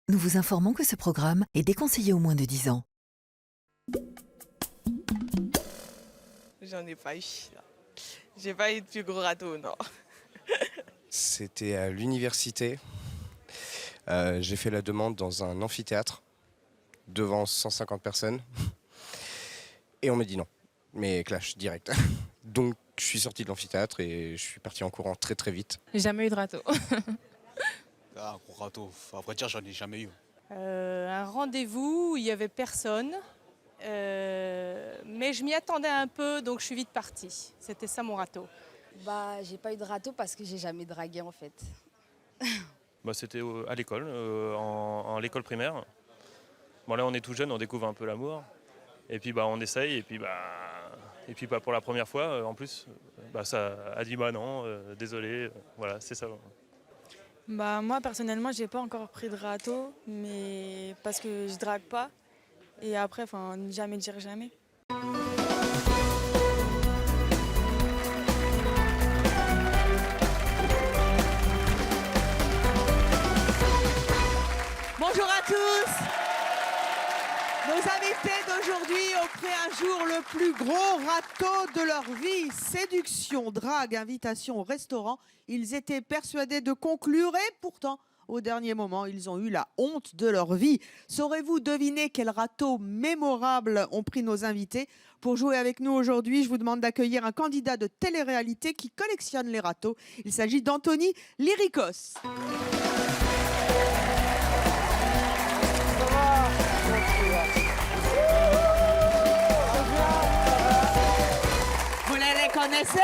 Nous vous informons que ce programme est déconseillé aux moins de 10 ans. J'en ai pas eu. Là. J'ai pas eu de plus gros râteau, non. C'était à l'université. J'ai fait la demande dans un amphithéâtre devant 150 personnes. Et on m'a dit non. Mais clash, direct. Donc je suis sorti de l'amphithéâtre et je suis parti en courant très très vite. J'ai jamais eu de râteau. Un gros râteau, à vrai dire, j'en ai jamais eu. Un rendez-vous où il n'y avait personne, mais je m'y attendais un peu, donc je suis vite partie. C'était ça mon râteau. Bah, j'ai pas eu de râteau parce que j'ai jamais dragué en fait. Bah, c'était à l'école, en l'école primaire. Bon, là, on est tout jeune, on découvre un peu l'amour. Et puis, on essaye. Et puis, pour la première fois, en plus, ça a dit bah non, désolé. Voilà, c'est ça. Bah, moi, personnellement, j'ai pas encore pris de râteau, mais parce que je drague pas. Et après, jamais dire jamais. Bonjour à tous. Nos invités d'aujourd'hui ont pris un jour le plus gros râteau de leur vie. Séduction, drague, invitation au restaurant. Ils étaient persuadés de conclure et pourtant, au dernier moment, ils ont eu la honte de leur vie. Saurez-vous deviner quel râteau mémorable ont pris nos invités? Pour jouer avec nous aujourd'hui, je vous demande d'accueillir un candidat de télé-réalité qui collectionne les râteaux. Il s'agit d'Anthony Lyrikos. Vous les connaissez?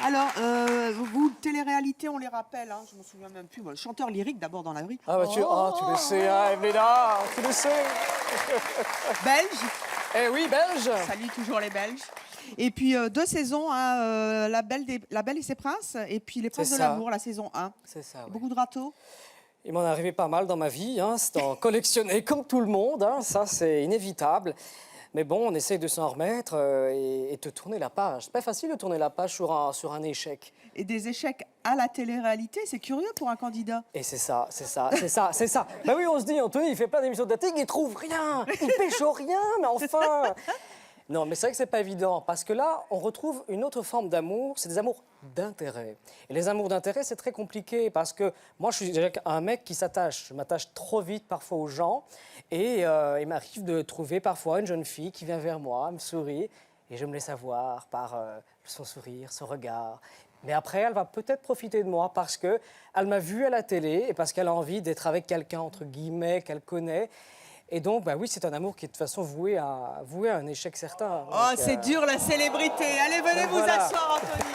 Alors, vous, télé-réalité, on les rappelle, hein, je me souviens même plus. Moi, chanteur lyrique d'abord dans la rue. Ah bah tu le sais, hein, Evelyna, tu le sais. Belge. Eh oui, belge. Salut toujours les Belges. Et puis 2 saisons, hein, la Belle et ses Princes, et puis Les Princes de l'amour, la saison 1. C'est ça. Ouais. Beaucoup de râteaux. Il m'en est arrivé pas mal dans ma vie, hein, c'est en collectionner comme tout le monde, hein, ça c'est inévitable. Mais bon, on essaye de s'en remettre et de tourner la page. C'est pas facile de tourner la page sur un échec. Et des échecs à la télé-réalité, c'est curieux pour un candidat. Et c'est ça. Bah oui, on se dit, Anthony, il fait plein d'émissions de dating, il trouve rien, il pêche au rien, mais enfin. Non, mais c'est vrai que c'est pas évident, parce que là, on retrouve une autre forme d'amour, c'est des amours d'intérêt. Et les amours d'intérêt, c'est très compliqué, parce que moi, je suis déjà un mec qui s'attache. Je m'attache trop vite parfois aux gens, et il m'arrive de trouver parfois une jeune fille qui vient vers moi, me sourit, et je me laisse avoir par son sourire, son regard. Mais après, elle va peut-être profiter de moi, parce qu'elle m'a vu à la télé, et parce qu'elle a envie d'être avec quelqu'un, entre guillemets, qu'elle connaît. Et donc, bah oui, c'est un amour qui est de toute façon voué à un échec certain. Oh, c'est dur la célébrité. Allez, venez vous asseoir, Anthony.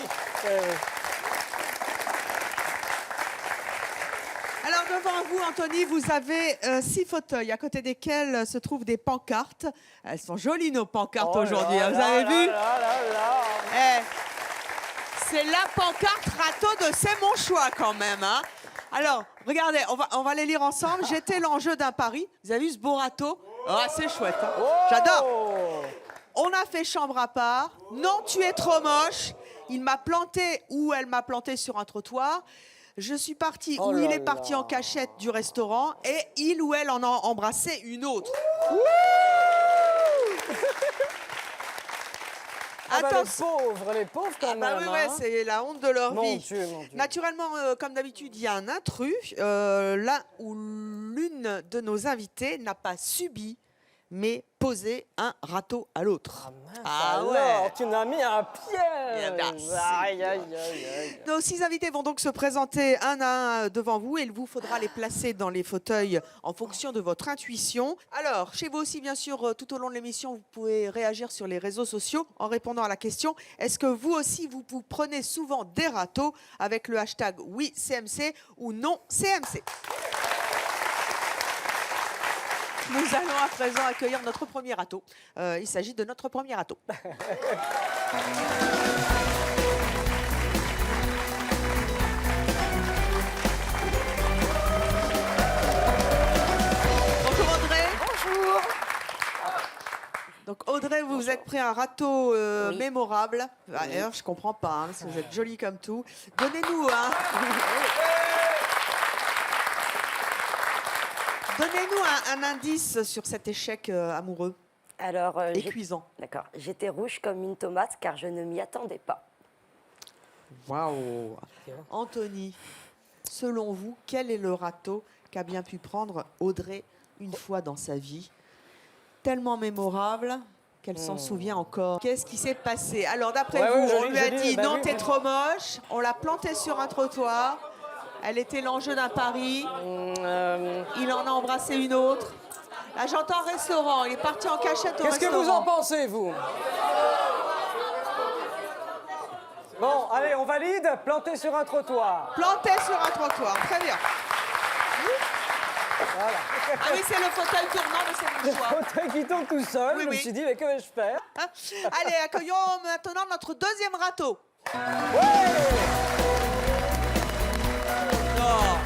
Alors, devant vous, Anthony, vous avez 6 fauteuils à côté desquels se trouvent des pancartes. Elles sont jolies, nos pancartes aujourd'hui. Vous avez vu? C'est la pancarte râteau de C'est mon choix, quand même. Hein. Alors, regardez, on va les lire ensemble. J'étais l'enjeu d'un pari. Vous avez vu ce beau râteau? Ah, c'est chouette. Hein. J'adore. On a fait chambre à part. Non, tu es trop moche. Il m'a planté ou elle m'a planté sur un trottoir. Je suis partie ou il est parti en cachette du restaurant et il ou elle en a embrassé une autre. Ah bah, les pauvres quand même. Bah oui, ouais, c'est la honte de leur vie. Dieu, mon Dieu. Naturellement, comme d'habitude, il y a un intrus, là où l'une de nos invitées n'a pas subi, mais posé un râteau à l'autre. Alors, tu m'as mis un piège. Aïe. Nos 6 invités vont donc se présenter un à un devant vous et il vous faudra les placer dans les fauteuils en fonction de votre intuition. Alors, chez vous aussi, bien sûr, tout au long de l'émission, vous pouvez réagir sur les réseaux sociaux en répondant à la question: est-ce que vous aussi, vous prenez souvent des râteaux avec le hashtag oui CMC ou non CMC? Nous allons à présent accueillir notre premier râteau. Il s'agit de notre premier râteau. Bonjour Audrey. Bonjour. Donc Audrey, vous êtes pris un râteau mémorable. D'ailleurs, je comprends pas, hein, parce que vous êtes jolie comme tout. Donnez-nous un. Donnez-nous un indice sur cet échec amoureux Alors, et cuisant. d'accord. J'étais rouge comme une tomate car je ne m'y attendais pas. Waouh. Anthony, selon vous, quel est le râteau qu'a bien pu prendre Audrey une fois dans sa vie? Tellement mémorable qu'elle s'en souvient encore. Qu'est-ce qui s'est passé? Alors, d'après vous, on lui a dit non, t'es trop moche. On l'a plantée sur un trottoir. Elle était l'enjeu d'un pari. Il en a embrassé une autre. Là, j'entends restaurant. Il est parti en cachette au Qu'est-ce que restaurant. vous en pensez, vous? Bon, allez, on valide. Planté sur un trottoir. Planté sur un trottoir. Très bien. Voilà. Ah oui, c'est le fauteuil tournant, mais c'est Le mon choix. fauteuil qui tombe tout seul. Oui, Je me oui. suis dit, mais que vais-je faire? Allez, accueillons maintenant notre deuxième râteau. Non.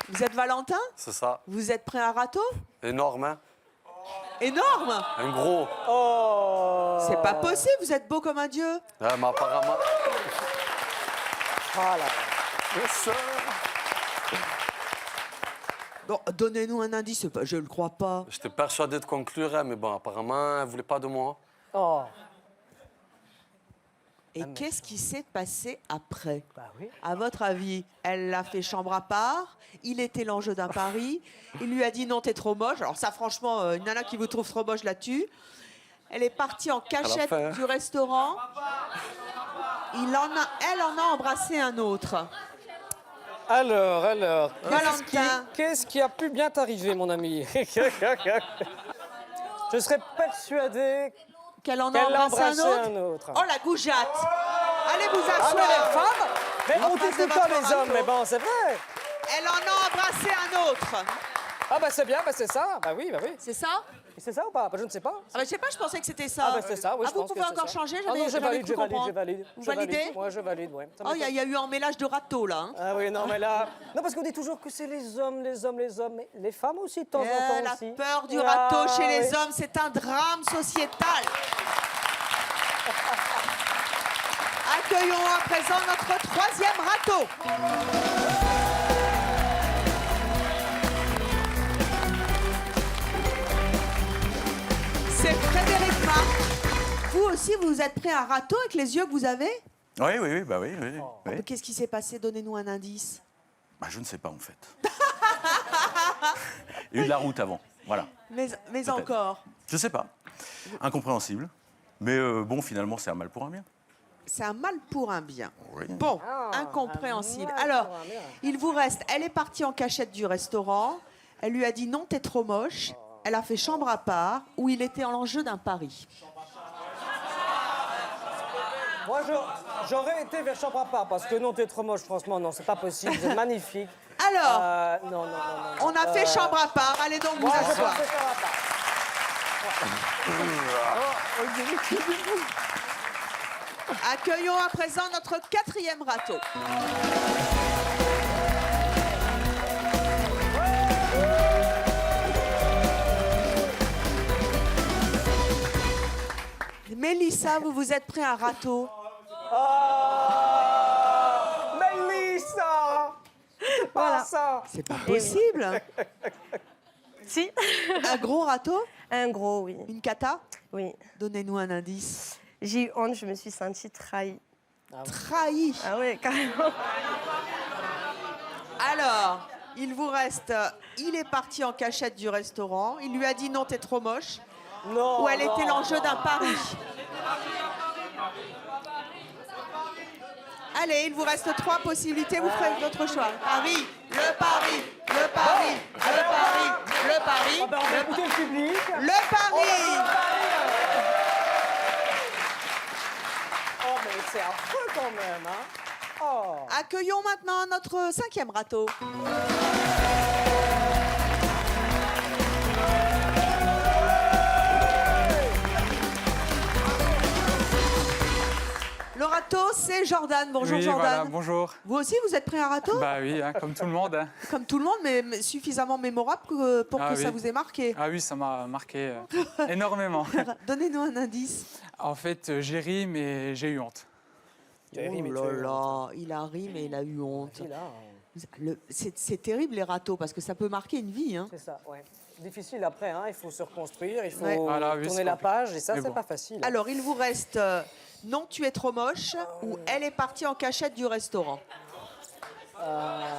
Vous êtes Valentin? C'est ça. Vous êtes prêt à un râteau? Énorme, hein? Énorme. Un gros. Oh. C'est pas possible, vous êtes beau comme un dieu. Ouais, mais apparemment... Voilà. Bon, donnez-nous un indice, je le crois pas. J'étais persuadé de conclure, hein, mais bon, apparemment, elle voulait pas de moi. Oh. Et qu'est-ce qui s'est passé après? Bah oui. À votre avis, elle l'a fait chambre à part, il était l'enjeu d'un pari, il lui a dit non, t'es trop moche. Alors ça, franchement, une nana qui vous trouve trop moche la tue. Elle est partie en cachette fait, hein. du restaurant. Elle en a embrassé un autre. Alors, Valentin. qu'est-ce qui a pu bien t'arriver, mon ami? Je serais persuadé Qu'elle en a qu'elle a embrassé embrassé un autre. un autre. Oh, la goujatte. Allez vous Ah, asseoir. mais les femmes, mais En on face dit de tout le temps votre les hommes, râteau. mais bon, c'est vrai. Elle en a embrassé un autre. Ah bah c'est bien, bah c'est ça, bah oui. C'est ça? C'est ça ou pas? Bah, je ne sais pas. Ah bah, je sais pas, je pensais que c'était ça. Ah bah c'est ça, oui, je vous pense pouvez que c'est encore ça. changer? Ah non, je J'avais valide, cru comprendre. Vous Je valide. validez? Moi, je valide, ouais. Ça Oh, il y a eu un mélange de râteaux, là. Hein. Ah oui, non, mais là... Non, parce qu'on dit toujours que c'est les hommes, mais les femmes aussi, de temps en temps La aussi. peur du Ah, râteau chez les oui. hommes, c'est un drame sociétal. Accueillons à présent notre troisième râteau. C'est Frédéric Marc. Vous aussi, vous êtes prêt à un râteau avec les yeux que vous avez? Oui, bah oui. Mais qu'est-ce qui s'est passé? Donnez-nous un indice. Bah, je ne sais pas en fait. Il y a eu de la route avant, voilà. Mais Peut-être. encore. Je sais pas. Incompréhensible. Mais bon, finalement, c'est un mal pour un bien. C'est un mal pour un bien. Oui. Bon, incompréhensible. Alors, il vous reste, elle est partie en cachette du restaurant. Elle lui a dit non, t'es trop moche. Elle a fait chambre à part où il était en l'enjeu d'un pari. Moi, j'aurais été vers chambre à part, parce que non, t'es trop moche, franchement, non, c'est pas possible, c'est magnifique. Alors, non. on a fait chambre à part. Allez donc vous Moi, je asseoir. pense que chambre à part. Accueillons à présent notre quatrième râteau. Mélissa, vous vous êtes pris un râteau. Mélissa! C'est pas ça! C'est pas possible. Si. Un gros râteau? Un gros, oui. Une cata? Oui. Donnez-nous un indice. J'ai eu honte, je me suis sentie trahie. Trahi. Ah oui, carrément. Alors, il vous reste... il est parti en cachette du restaurant. Il lui a dit non, t'es trop moche. Non. Ou elle était l'enjeu d'un pari. Allez, il vous reste 3 possibilités. Vous ferez votre choix. Paris, le pari, le pari, le pari, le pari. Ah ben, on va écouter le public. Le pari. Oh, mais c'est affreux quand même, hein? Oh. Accueillons maintenant notre 5e râteau. Le râteau, c'est Jordan. Bonjour Oui, Jordan. voilà, bonjour. Vous aussi, vous êtes prêt à un râteau? Bah oui, hein, comme tout le monde. Hein. Comme tout le monde, mais suffisamment mémorable pour que ça vous ait marqué. Ah oui, ça m'a marqué énormément. Donnez-nous un indice. En fait, j'ai ri, mais j'ai eu honte. ri, mais Oh tu as là eu honte. là, il a ri, mais il a eu honte. Là, C'est terrible, les râteaux, parce que ça peut marquer une vie. Hein. c'est ça, ouais. Difficile après, hein, il faut se reconstruire, il faut Ouais. Voilà, oui, tourner c'est la compliqué. page, et ça, Mais c'est bon. pas facile. Alors, il vous reste non, tu es trop moche ou elle est partie en cachette du restaurant.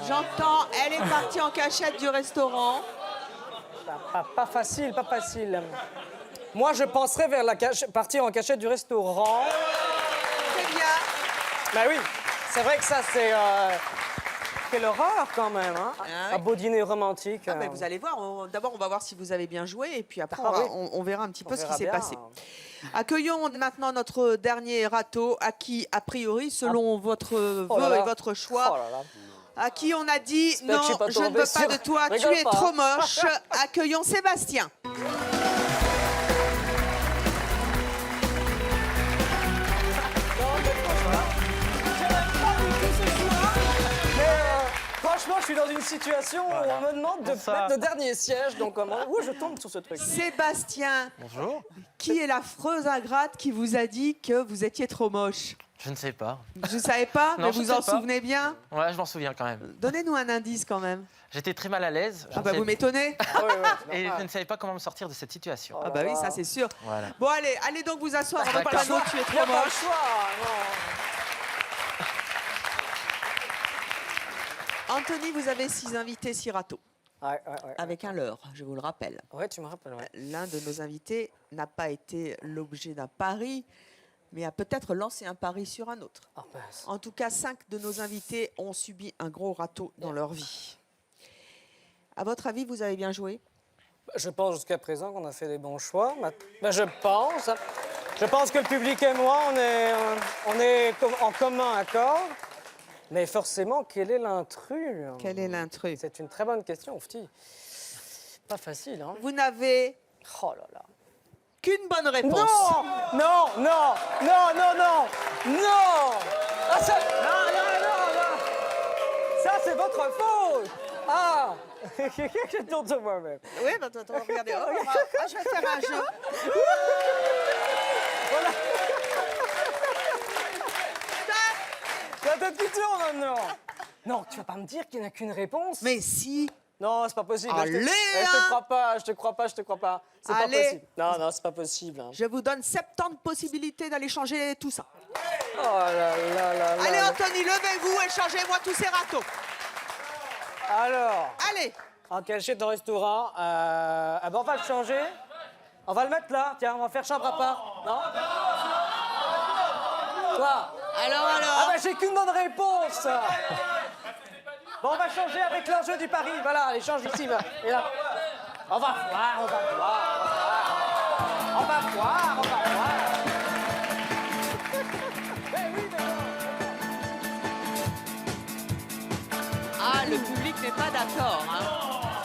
J'entends, elle est partie en cachette du restaurant. Pas facile, pas facile. Moi, je penserais vers la partie en cachette du restaurant. Très bien. Bah oui, c'est vrai que ça, c'est... Quelle horreur, quand même, hein. Ah Un oui. beau dîner romantique. Ah, mais vous allez voir, d'abord on va voir si vous avez bien joué et puis après Ah oui. on verra un petit On peu ce qui verra s'est bien. passé. Accueillons maintenant notre dernier râteau à qui, a priori, selon votre Oh là vœu là. et votre choix, Oh là là. à qui on a dit J'espère que je non, suis pas je ne tombée veux pas sur- de toi, tu Rigole es pas. trop moche. Accueillons Sébastien. Franchement, je suis dans une situation où on me demande de mettre le dernier siège, donc où je tombe sur ce truc. Sébastien, Bonjour. qui est l'affreuse ingrate qui vous a dit que vous étiez trop moche? Je ne sais pas. Je ne savais pas, Non, mais je vous ne en sais pas. souvenez bien? Ouais, je m'en souviens quand même. Donnez-nous un indice quand même. J'étais très mal à l'aise. Ah bah vous m'étonnez. Et je ne savais pas comment me sortir de cette situation. Ah bah oui, ça c'est sûr. Voilà. Bon allez donc vous asseoir en D'accord. panneau, tu es Il n'y a trop pas le moche. choix, Anthony, vous avez 6 invités, 6 râteaux. Ouais. Avec un leurre, je vous le rappelle. Ouais, tu me rappelles, ouais. L'un de nos invités n'a pas été l'objet d'un pari, mais a peut-être lancé un pari sur un autre. Oh, mince. En tout cas, 5 de nos invités ont subi un gros râteau dans leur vie. À votre avis, vous avez bien joué? Je pense jusqu'à présent qu'on a fait des bons choix. Ben, je pense. Je pense que le public et moi, on est en commun accord. Mais forcément, quel est l'intrus? Quel est l'intrus? C'est une très bonne question, Oufti. Pas facile, hein? Vous n'avez Oh là là. qu'une bonne réponse. Non! Ah, ça... Non! Ça, c'est votre faute! Ah! Je tourne sur moi-même. Oui, bah, attends, regardez. Je vais faire un jeu. Voilà. La tête qui tourne maintenant. Non, tu vas pas me dire qu'il n'y en a qu'une réponse? Mais si. Non, c'est pas possible. Allez, je te crois pas, je te crois pas. C'est pas Allez. possible. Non, c'est pas possible. Hein. Je vous donne 70 possibilités d'aller changer tout ça. Oh là là là là. Allez, Anthony, levez-vous et changez-moi tous ces râteaux. Alors, Allez. en cachette au restaurant, on va le changer. On va le mettre là. Tiens, on va faire chambre à part. Non? Quoi? Alors. Ah bah j'ai qu'une bonne réponse. Bon, on va changer avec l'enjeu du pari. Voilà, allez, change ici. Et là. On va voir. Ah, le public n'est pas d'accord. Hein.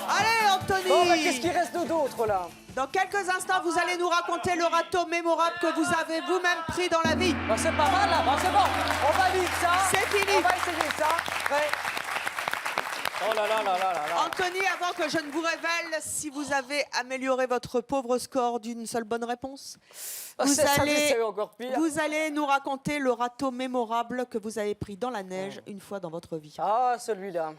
Allez, Anthony. Bon, bah, qu'est-ce qui reste d'autre là? Dans quelques instants, vous allez nous raconter le râteau mémorable que vous avez vous-même pris dans la vie. Bon, c'est pas mal là. Bon, c'est bon. On valide ça. C'est fini. On va essayer ça. Prêt? Oh là là là là là là. Anthony, avant que je ne vous révèle si vous avez amélioré votre pauvre score d'une seule bonne réponse, C'est encore pire. vous allez nous raconter le râteau mémorable que vous avez pris dans la neige une fois dans votre vie. Ah, celui-là.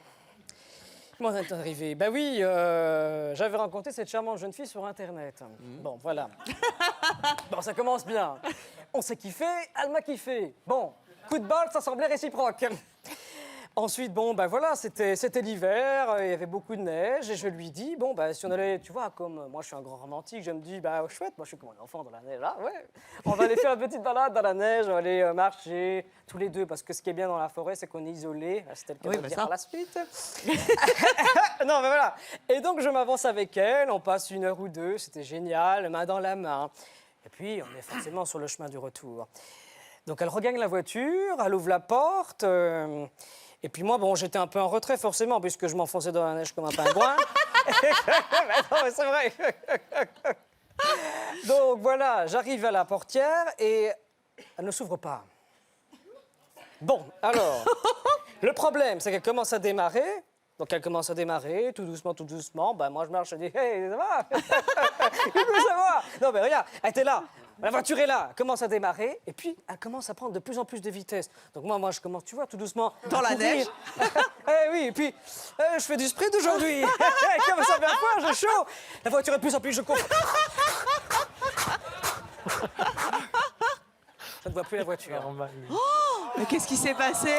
Comment est arrivé? Ben oui, j'avais rencontré cette charmante jeune fille sur Internet. Bon, voilà. Bon, ça commence bien. On s'est kiffé, elle m'a kiffé. Bon, coup de bol, ça semblait réciproque. Ensuite, bon, ben voilà, c'était l'hiver, il y avait beaucoup de neige, et je lui dis, bon, ben si on allait, tu vois, comme moi je suis un grand romantique, je me dis, bah chouette, moi je suis comme un enfant dans la neige, là, ouais. On va aller faire une petite balade dans la neige, on va aller marcher tous les deux, parce que ce qui est bien dans la forêt, c'est qu'on est isolés. C'était le cas de dire ça. à la suite. Non, mais voilà. Et donc, je m'avance avec elle, on passe 1 heure ou 2, c'était génial, main dans la main. Et puis, on est forcément sur le chemin du retour. Donc, elle regagne la voiture, elle ouvre la porte. Et puis moi, bon, j'étais un peu en retrait, forcément, puisque je m'enfonçais dans la neige comme un pingouin. Non, mais c'est vrai. Donc, voilà, j'arrive à la portière et elle ne s'ouvre pas. Bon, alors, le problème, c'est qu'elle commence à démarrer. Donc, elle commence à démarrer, tout doucement. Ben, moi, je marche, je dis, hey, ça va? Coucou, ça va? Non, mais regarde, elle était là. La voiture est là, elle commence à démarrer, et puis elle commence à prendre de plus en plus de vitesse. Donc moi je commence, tu vois, tout doucement. Dans à la courir. neige. Eh oui, et puis je fais du sprint aujourd'hui. Comme ça fait un fois, j'ai chaud. La voiture est de plus en plus, je cours. Je ne vois plus la voiture. Mais qu'est-ce qui s'est passé?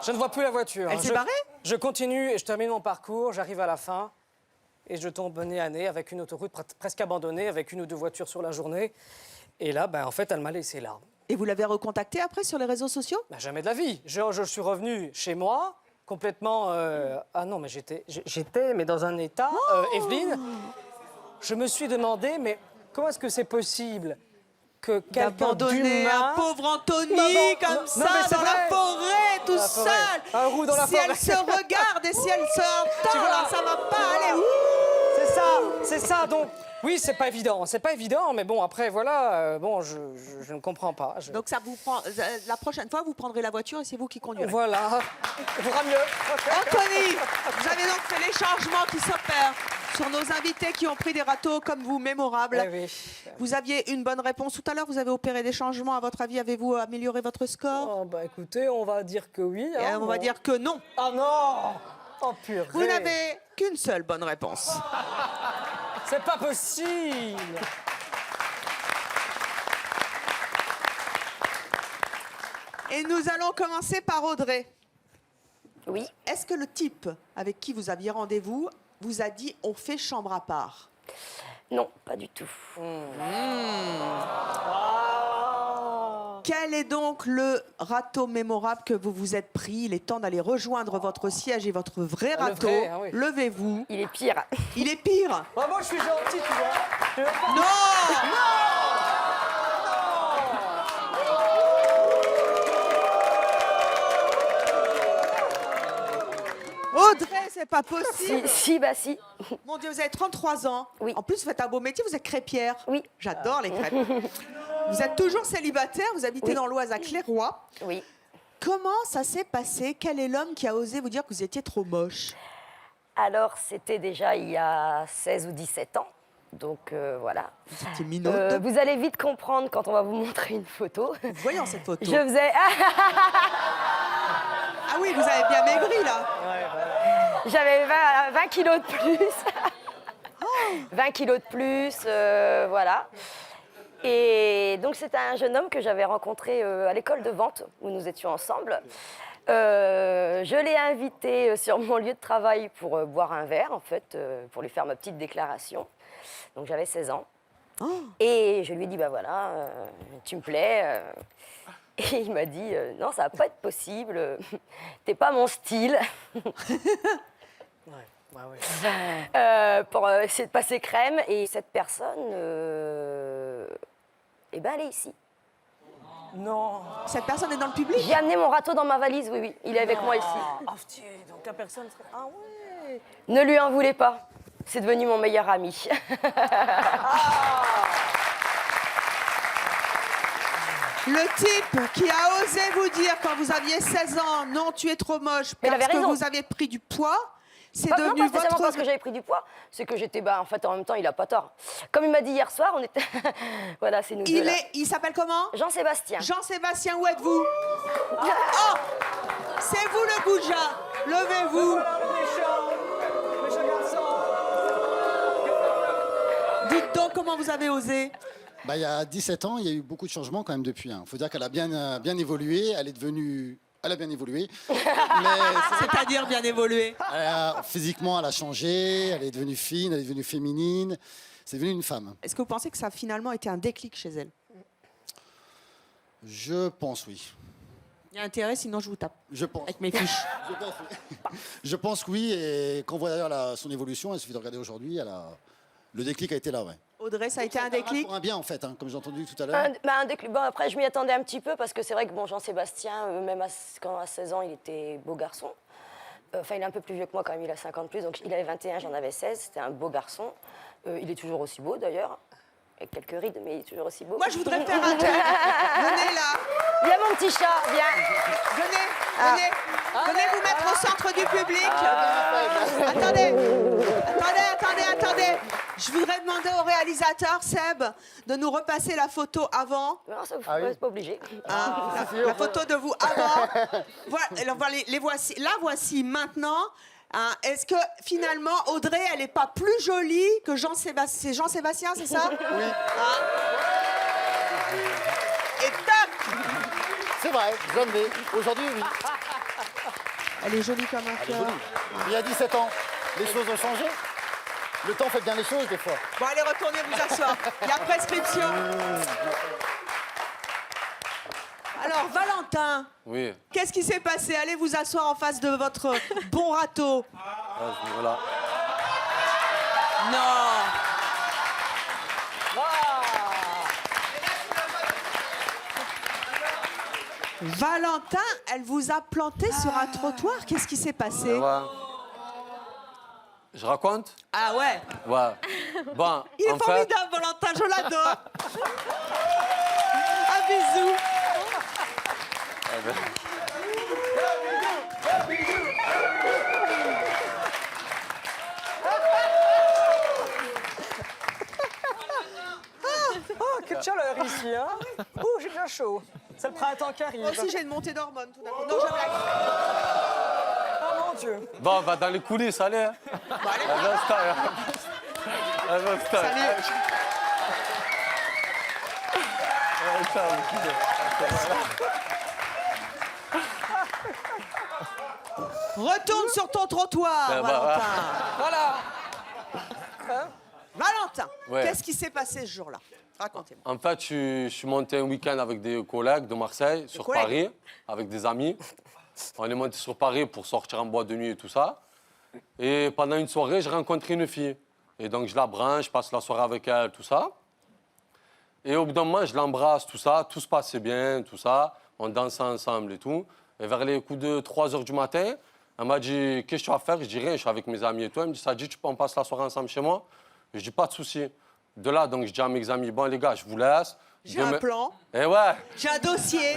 Je ne vois plus la voiture. Elle s'est barrée? Je continue et je termine mon parcours, j'arrive à la fin et je tombe nez à nez avec une autoroute presque abandonnée, avec 1 ou 2 voitures sur la journée. Et là, en fait, elle m'a laissé là. Et vous l'avez recontacté après sur les réseaux sociaux? Jamais de la vie. Je suis revenu chez moi, complètement... Ah non, mais j'étais mais dans un état, Evelyne. Je me suis demandé, mais comment est-ce que c'est possible que quelqu'un d'abandonner d'humain... un pauvre Anthony comme ça dans la forêt, tout seul. Un roux dans la si forêt. elle se regarde et si elle se entend, Tu vois, là, ça va pas aller. Ouh. C'est ça. Donc, oui, c'est pas évident, mais bon, après, voilà, je ne comprends pas. Donc ça vous prend. La prochaine fois, vous prendrez la voiture et c'est vous qui conduirez. Voilà, il faudra mieux. Anthony, vous avez donc fait les changements qui s'opèrent sur nos invités qui ont pris des râteaux comme vous, mémorables. Eh oui. Vous aviez une bonne réponse tout à l'heure, vous avez opéré des changements. À votre avis, avez-vous amélioré votre score? Écoutez, on va dire que oui. Et on va dire que non. Ah non! Oh purée! Vous n'avez qu'une seule bonne réponse. C'est pas possible! Et nous allons commencer par Audrey. Oui. Est-ce que le type avec qui vous aviez rendez-vous vous a dit on fait chambre à part? Non, pas du tout. Quel est donc le râteau mémorable que vous vous êtes pris? Il est temps d'aller rejoindre votre siège et votre vrai Le râteau. vrai, ah oui. Levez-vous. Il est pire. Il est pire. Moi, je suis gentil, tu vois. Non! Audrey, c'est pas possible. Si. Mon Dieu, vous avez 33 ans. Oui. En plus, vous faites un beau métier, vous êtes crêpière. Oui. J'adore les crêpes. Vous êtes toujours célibataire, vous habitez Oui. dans l'Oise à Clairoy. Oui. Comment ça s'est passé? Quel est l'homme qui a osé vous dire que vous étiez trop moche? Alors, c'était déjà il y a 16 ou 17 ans. Donc, voilà. Vous étiez minote. Vous allez vite comprendre quand on va vous montrer une photo. Voyons cette photo. Je faisais... Ah oui, vous avez bien maigri, là. J'avais 20 kilos de plus. 20 kilos de plus, voilà. Et donc, c'était un jeune homme que j'avais rencontré à l'école de vente, où nous étions ensemble. Je l'ai invité sur mon lieu de travail pour boire un verre, en fait, pour lui faire ma petite déclaration. Donc, j'avais 16 ans. Et je lui ai dit, bah voilà, tu me plais. Et il m'a dit, non, ça va pas être possible. T'es pas mon style. Pour essayer de passer crème. Et cette personne, eh ben, elle est ici. Non. Cette personne est dans le public? J'ai amené mon râteau dans ma valise, oui. Il est avec moi ici. Ah, tiens, donc la personne serait... Ah ouais. Ne lui en voulez pas. C'est devenu mon meilleur ami. Le type qui a osé vous dire quand vous aviez 16 ans, non, tu es trop moche, Mais il parce avait que raison. vous avez pris du poids, c'est Non, devenu pas spécialement votre... parce que j'avais pris du poids, c'est que j'étais, en fait, en même temps, il a pas tort. Comme il m'a dit hier soir, on était... voilà, c'est nous deux là. Il s'appelle comment? Jean-Sébastien. Jean-Sébastien, où êtes-vous? Oh, c'est vous le goujat. Levez-vous. Dites donc comment vous avez osé. Il y a 17 ans, il y a eu beaucoup de changements quand même depuis. Il faut dire qu'elle a bien évolué. Elle a bien évolué. C'est-à-dire bien évolué. Physiquement, elle a changé. Elle est devenue fine, elle est devenue féminine. C'est devenu une femme. Est-ce que vous pensez que ça a finalement été un déclic chez elle? Je pense oui. Il y a intérêt, sinon je vous tape. Je pense. Avec mes fiches. Je pense que oui. Et quand on voit d'ailleurs son évolution, il suffit de regarder aujourd'hui, le déclic a été là, ouais. Audrey, ça a été un déclic? Pour un bien, en fait, comme j'ai entendu tout à l'heure. Un déclic. Bon, après, je m'y attendais un petit peu parce que c'est vrai que Jean-Sébastien, même quand à 16 ans, il était beau garçon. Enfin, il est un peu plus vieux que moi quand même, il a 50 plus. Donc, il avait 21, j'en avais 16. C'était un beau garçon. Il est toujours aussi beau, d'ailleurs. Avec quelques rides, mais il est toujours aussi beau. Moi, je voudrais faire un truc. Venez là. Viens, mon petit chat, viens. Venez. Venez vous mettre au centre du public. Attendez. Je voudrais demander au réalisateur, Seb, de nous repasser la photo avant. Non, c'est pas obligé. La photo de vous avant. Voilà, les voici. La voici maintenant. Hein, est-ce que finalement Audrey, elle n'est pas plus jolie que Jean-Sébastien? C'est Jean-Sébastien, c'est ça? Oui. Et tac! C'est vrai, Jeanne V. Aujourd'hui, oui. Elle est jolie comme un Elle est cœur. jolie. Il y a 17 ans, les choses ont changé. Le temps fait bien les choses, des fois. Bon, allez, retournez vous asseoir. Il y a prescription. Alors, Valentin, Oui. qu'est-ce qui s'est passé? Allez vous asseoir en face de votre bon râteau. Voilà. Non. Valentin, elle vous a planté sur un trottoir. Qu'est-ce qui s'est passé? Ouais. Je raconte? Ah ouais. Ouais. Bon, Il est en fait, formidable, Valentin, je l'adore. Un bisou. Oh, quelle chaleur ici, hein? Oh, j'ai déjà chaud. C'est le printemps qui arrive. Moi aussi, j'ai une montée d'hormones tout d'un coup. Non, je blague. Oh mon Dieu. bon, on va dans les coulisses, allez. Hein. Allez, Salut. Retourne sur ton trottoir, Ben, Valentin. Voilà. Valentin, Ouais. qu'est-ce qui s'est passé ce jour-là? Racontez-moi. En fait, je suis monté un week-end avec des collègues de Marseille, sur collègues? Paris, avec des amis. On est monté sur Paris pour sortir en boîte de nuit et tout ça. Et pendant une soirée, j'ai rencontré une fille. Et donc, je la branche, je passe la soirée avec elle, tout ça. Et au bout d'un moment, je l'embrasse, tout ça. Tout se passait bien, tout ça. On dansait ensemble et tout. Et vers les coups de 3 h du matin, elle m'a dit, qu'est-ce que tu vas faire? Je dis rien, je suis avec mes amis et tout. Elle me dit, ça dit, on passe la soirée ensemble chez moi? Je dis, pas de souci. De là, donc, je dis à mes amis, bon, les gars, je vous laisse. J'ai un plan. Et ouais. J'ai un dossier.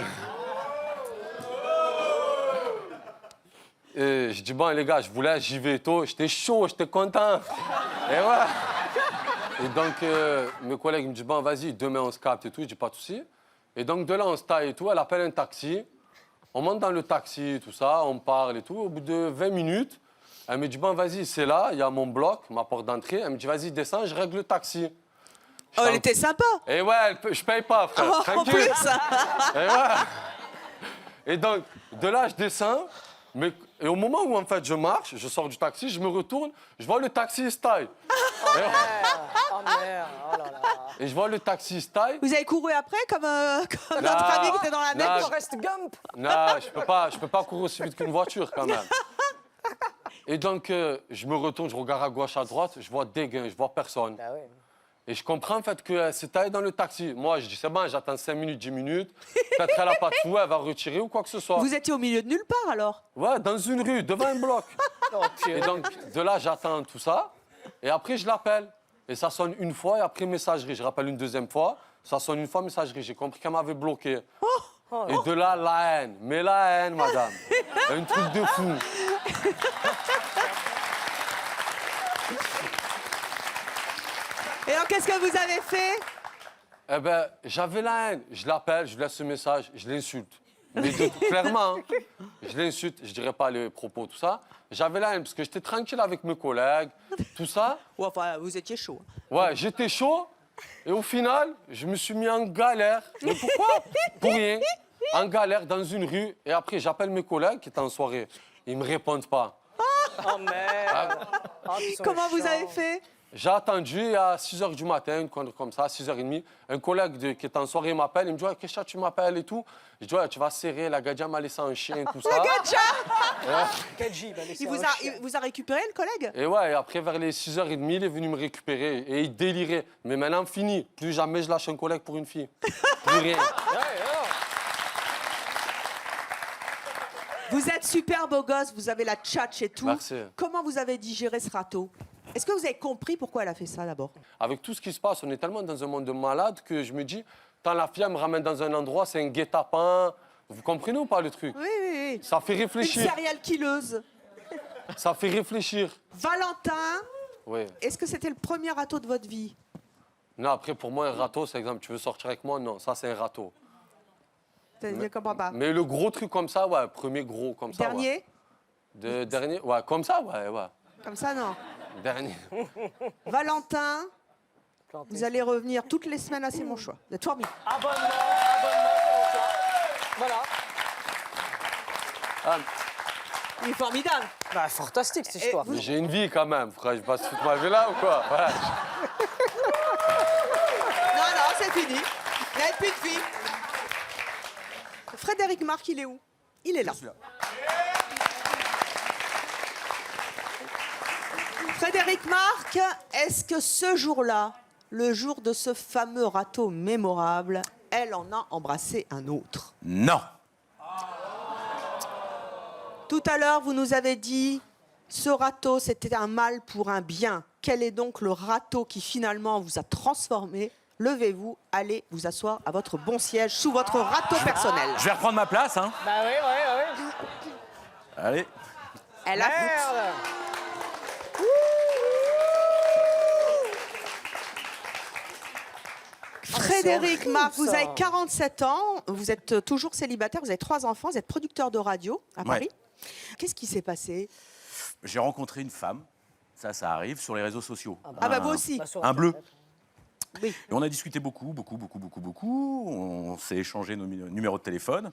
Et je dis, bon, les gars, je vous laisse, j'y vais tôt. J'étais chaud, j'étais content. Et ouais. Et donc, mes collègues me disent, bon, vas-y, demain, on se capte et tout. Je dis, pas de souci. Et donc, de là, on se taille et tout. Elle appelle un taxi. On monte dans le taxi, tout ça, on parle et tout. Au bout de 20 minutes, elle me dit, bon, vas-y, c'est là, il y a mon bloc, ma porte d'entrée. Elle me dit, vas-y, descends, je règle le taxi. Oh, elle était sympa. Et ouais, je paye pas, frère. Oh, en tranquille. plus. Et ouais. Et donc, de là, je descends. Et au moment où, en fait, je marche, je sors du taxi, je me retourne, je vois le taxi style. Oh merde, oh là là. Et je vois le taxi style. Vous avez couru après comme Non, notre ami qui était dans la non, neige? je- Forrest Gump. Non, je peux pas courir aussi vite qu'une voiture, quand même. Et donc, je me retourne, je regarde à gauche, à droite, je vois dégain, je vois personne. Ah oui. Et je comprends, en fait, qu'elle s'est taillée dans le taxi. Moi, je dis, c'est bon, j'attends 5 minutes, 10 minutes. Peut-être qu'elle n'a pas de sous, elle va retirer ou quoi que ce soit. Vous étiez au milieu de nulle part alors? Ouais, dans une rue, devant un bloc. Et donc, de là, j'attends tout ça. Et après, je l'appelle. Et ça sonne une fois, et après, messagerie. Je rappelle une deuxième fois. Ça sonne une fois, messagerie. J'ai compris qu'elle m'avait bloqué. Et de là, la haine. Mais la haine, madame. Un truc de fou. Et alors, qu'est-ce que vous avez fait? Eh ben, j'avais la haine. Je l'appelle, je lui laisse ce message, je l'insulte. Mais clairement, hein, je l'insulte, je dirais pas les propos, tout ça. J'avais la haine parce que j'étais tranquille avec mes collègues, tout ça. Ouais, enfin, vous étiez chaud. Ouais, j'étais chaud. Et au final, je me suis mis en galère. Mais pourquoi? Pour rien. En galère dans une rue. Et après, j'appelle mes collègues qui étaient en soirée. Ils me répondent pas. Oh merde. Oh, ils sont Comment vous méchants. avez fait? J'ai attendu à 6 h du matin, une connerie comme ça, 6 h 30. Un collègue qui est en soirée m'appelle, il me dit ouais, qu'est-ce que tu m'appelles et tout. Je dis ouais, tu vas serrer, la Gadja m'a laissé un chien, tout ça. La Gadja Gadji, bah, laissez Il un chien. vous a récupéré, le collègue? Et ouais, et après vers les 6 h 30, il est venu me récupérer et il délirait. Mais maintenant, fini. Plus jamais je lâche un collègue pour une fille. Plus rien. Vous êtes super beau gosse, vous avez la tchatche et tout. Merci. Comment vous avez digéré ce râteau? Est-ce que vous avez compris pourquoi elle a fait ça d'abord? Avec tout ce qui se passe, on est tellement dans un monde de malades que je me dis, tant la fille elle me ramène dans un endroit, c'est un guet-apens, Vous comprenez ou pas le truc? Oui, oui, oui. Ça fait Une réfléchir. serial killeuse. Ça fait réfléchir. Valentin, Oui. est-ce que c'était le premier râteau de votre vie? Non, après, pour moi, un râteau, c'est exemple, tu veux sortir avec moi? Non, ça, c'est un râteau. Je ne comprends pas. Mais le gros truc comme ça, ouais, premier gros comme ça. Dernier? Ouais. Dernier, ouais, comme ça, ouais, ouais. Comme ça, non. Dernier. Valentin, vous allez revenir toutes les semaines à C'est mon choix. Vous êtes formidable. Abonnement, c'est mon choix. Voilà. Ah, Il est formidable. Bah, fantastique cette histoire. mais j'ai une vie quand même, frère. Je passe toute ma vie là ou quoi? Ouais. Non, non, c'est fini. Il n'y a plus de vie. Frédéric Marc, il est où? Il est là. Frédéric Marc, est-ce que ce jour-là, le jour de ce fameux râteau mémorable, elle en a embrassé un autre? Non. Tout à l'heure, vous nous avez dit, ce râteau, c'était un mal pour un bien. Quel est donc le râteau qui finalement vous a transformé? Levez-vous, allez vous asseoir à votre bon siège sous votre râteau personnel. Je vais reprendre ma place, hein. Bah oui, oui, oui. Allez. Elle a Merde. Frédéric horrible, Marc, vous ça. avez 47 ans, vous êtes toujours célibataire, vous avez 3 enfants, vous êtes producteur de radio à Paris. Qu'est-ce qui s'est passé? J'ai rencontré une femme, ça arrive, sur les réseaux sociaux. Ah bah vous aussi. Un bleu. Oui. Et on a discuté beaucoup. On s'est échangé nos numéros de téléphone.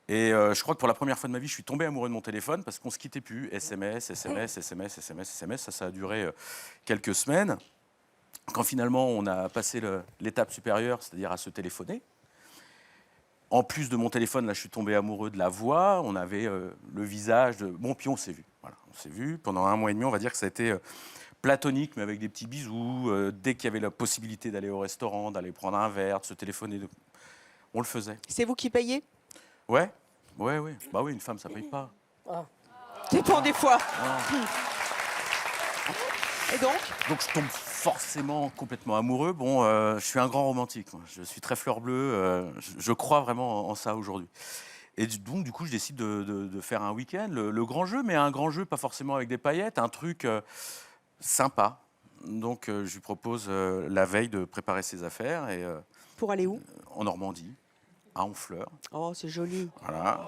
Et je crois que pour la première fois de ma vie, je suis tombé amoureux de mon téléphone parce qu'on ne se quittait plus. SMS. Ça a duré quelques semaines. Quand finalement on a passé l'étape supérieure, c'est-à-dire à se téléphoner, en plus de mon téléphone, là, je suis tombé amoureux de la voix. On avait le visage de... Bon, puis on s'est vu. Voilà, on s'est vu. Pendant 1 mois et demi, on va dire que ça a été platonique, mais avec des petits bisous. Dès qu'il y avait la possibilité d'aller au restaurant, d'aller prendre un verre, de se téléphoner, on le faisait. C'est vous qui payez? Ouais. Bah oui, une femme, ça paye pas. Dépend des fois. Et donc je tombe forcément complètement amoureux. Bon, je suis un grand romantique. Moi. Je suis très fleur bleue. Je crois vraiment en ça aujourd'hui. Et donc, du coup, je décide de faire un week-end, le grand jeu, mais un grand jeu pas forcément avec des paillettes, un truc sympa. Donc, je lui propose la veille de préparer ses affaires. Et, pour aller où? En Normandie, à Honfleur. Oh, c'est joli. Voilà.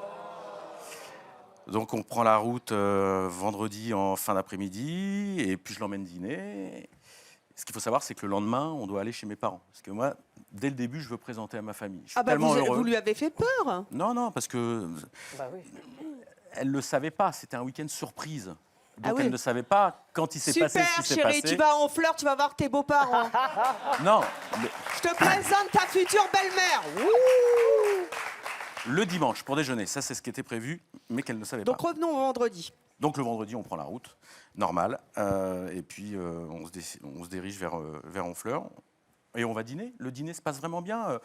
Donc on prend la route vendredi en fin d'après-midi et puis je l'emmène dîner. Ce qu'il faut savoir, c'est que le lendemain, on doit aller chez mes parents. Parce que moi, dès le début, je veux présenter à ma famille. Je suis tellement heureux. Vous lui avez fait peur? Non, parce que elle ne le savait pas. C'était un week-end surprise. Donc elle ne savait pas quand il s'est passé ce qui s'est passé. Super, chérie, tu vas à Honfleur, tu vas voir tes beaux-parents. Non. Je te présente ta future belle-mère. Le dimanche, pour déjeuner. Ça, c'est ce qui était prévu, mais qu'elle ne savait pas. Donc revenons au vendredi. Donc le vendredi, on prend la route, normal, et puis on se dirige vers Honfleur, et on va dîner. Le dîner se passe vraiment bien.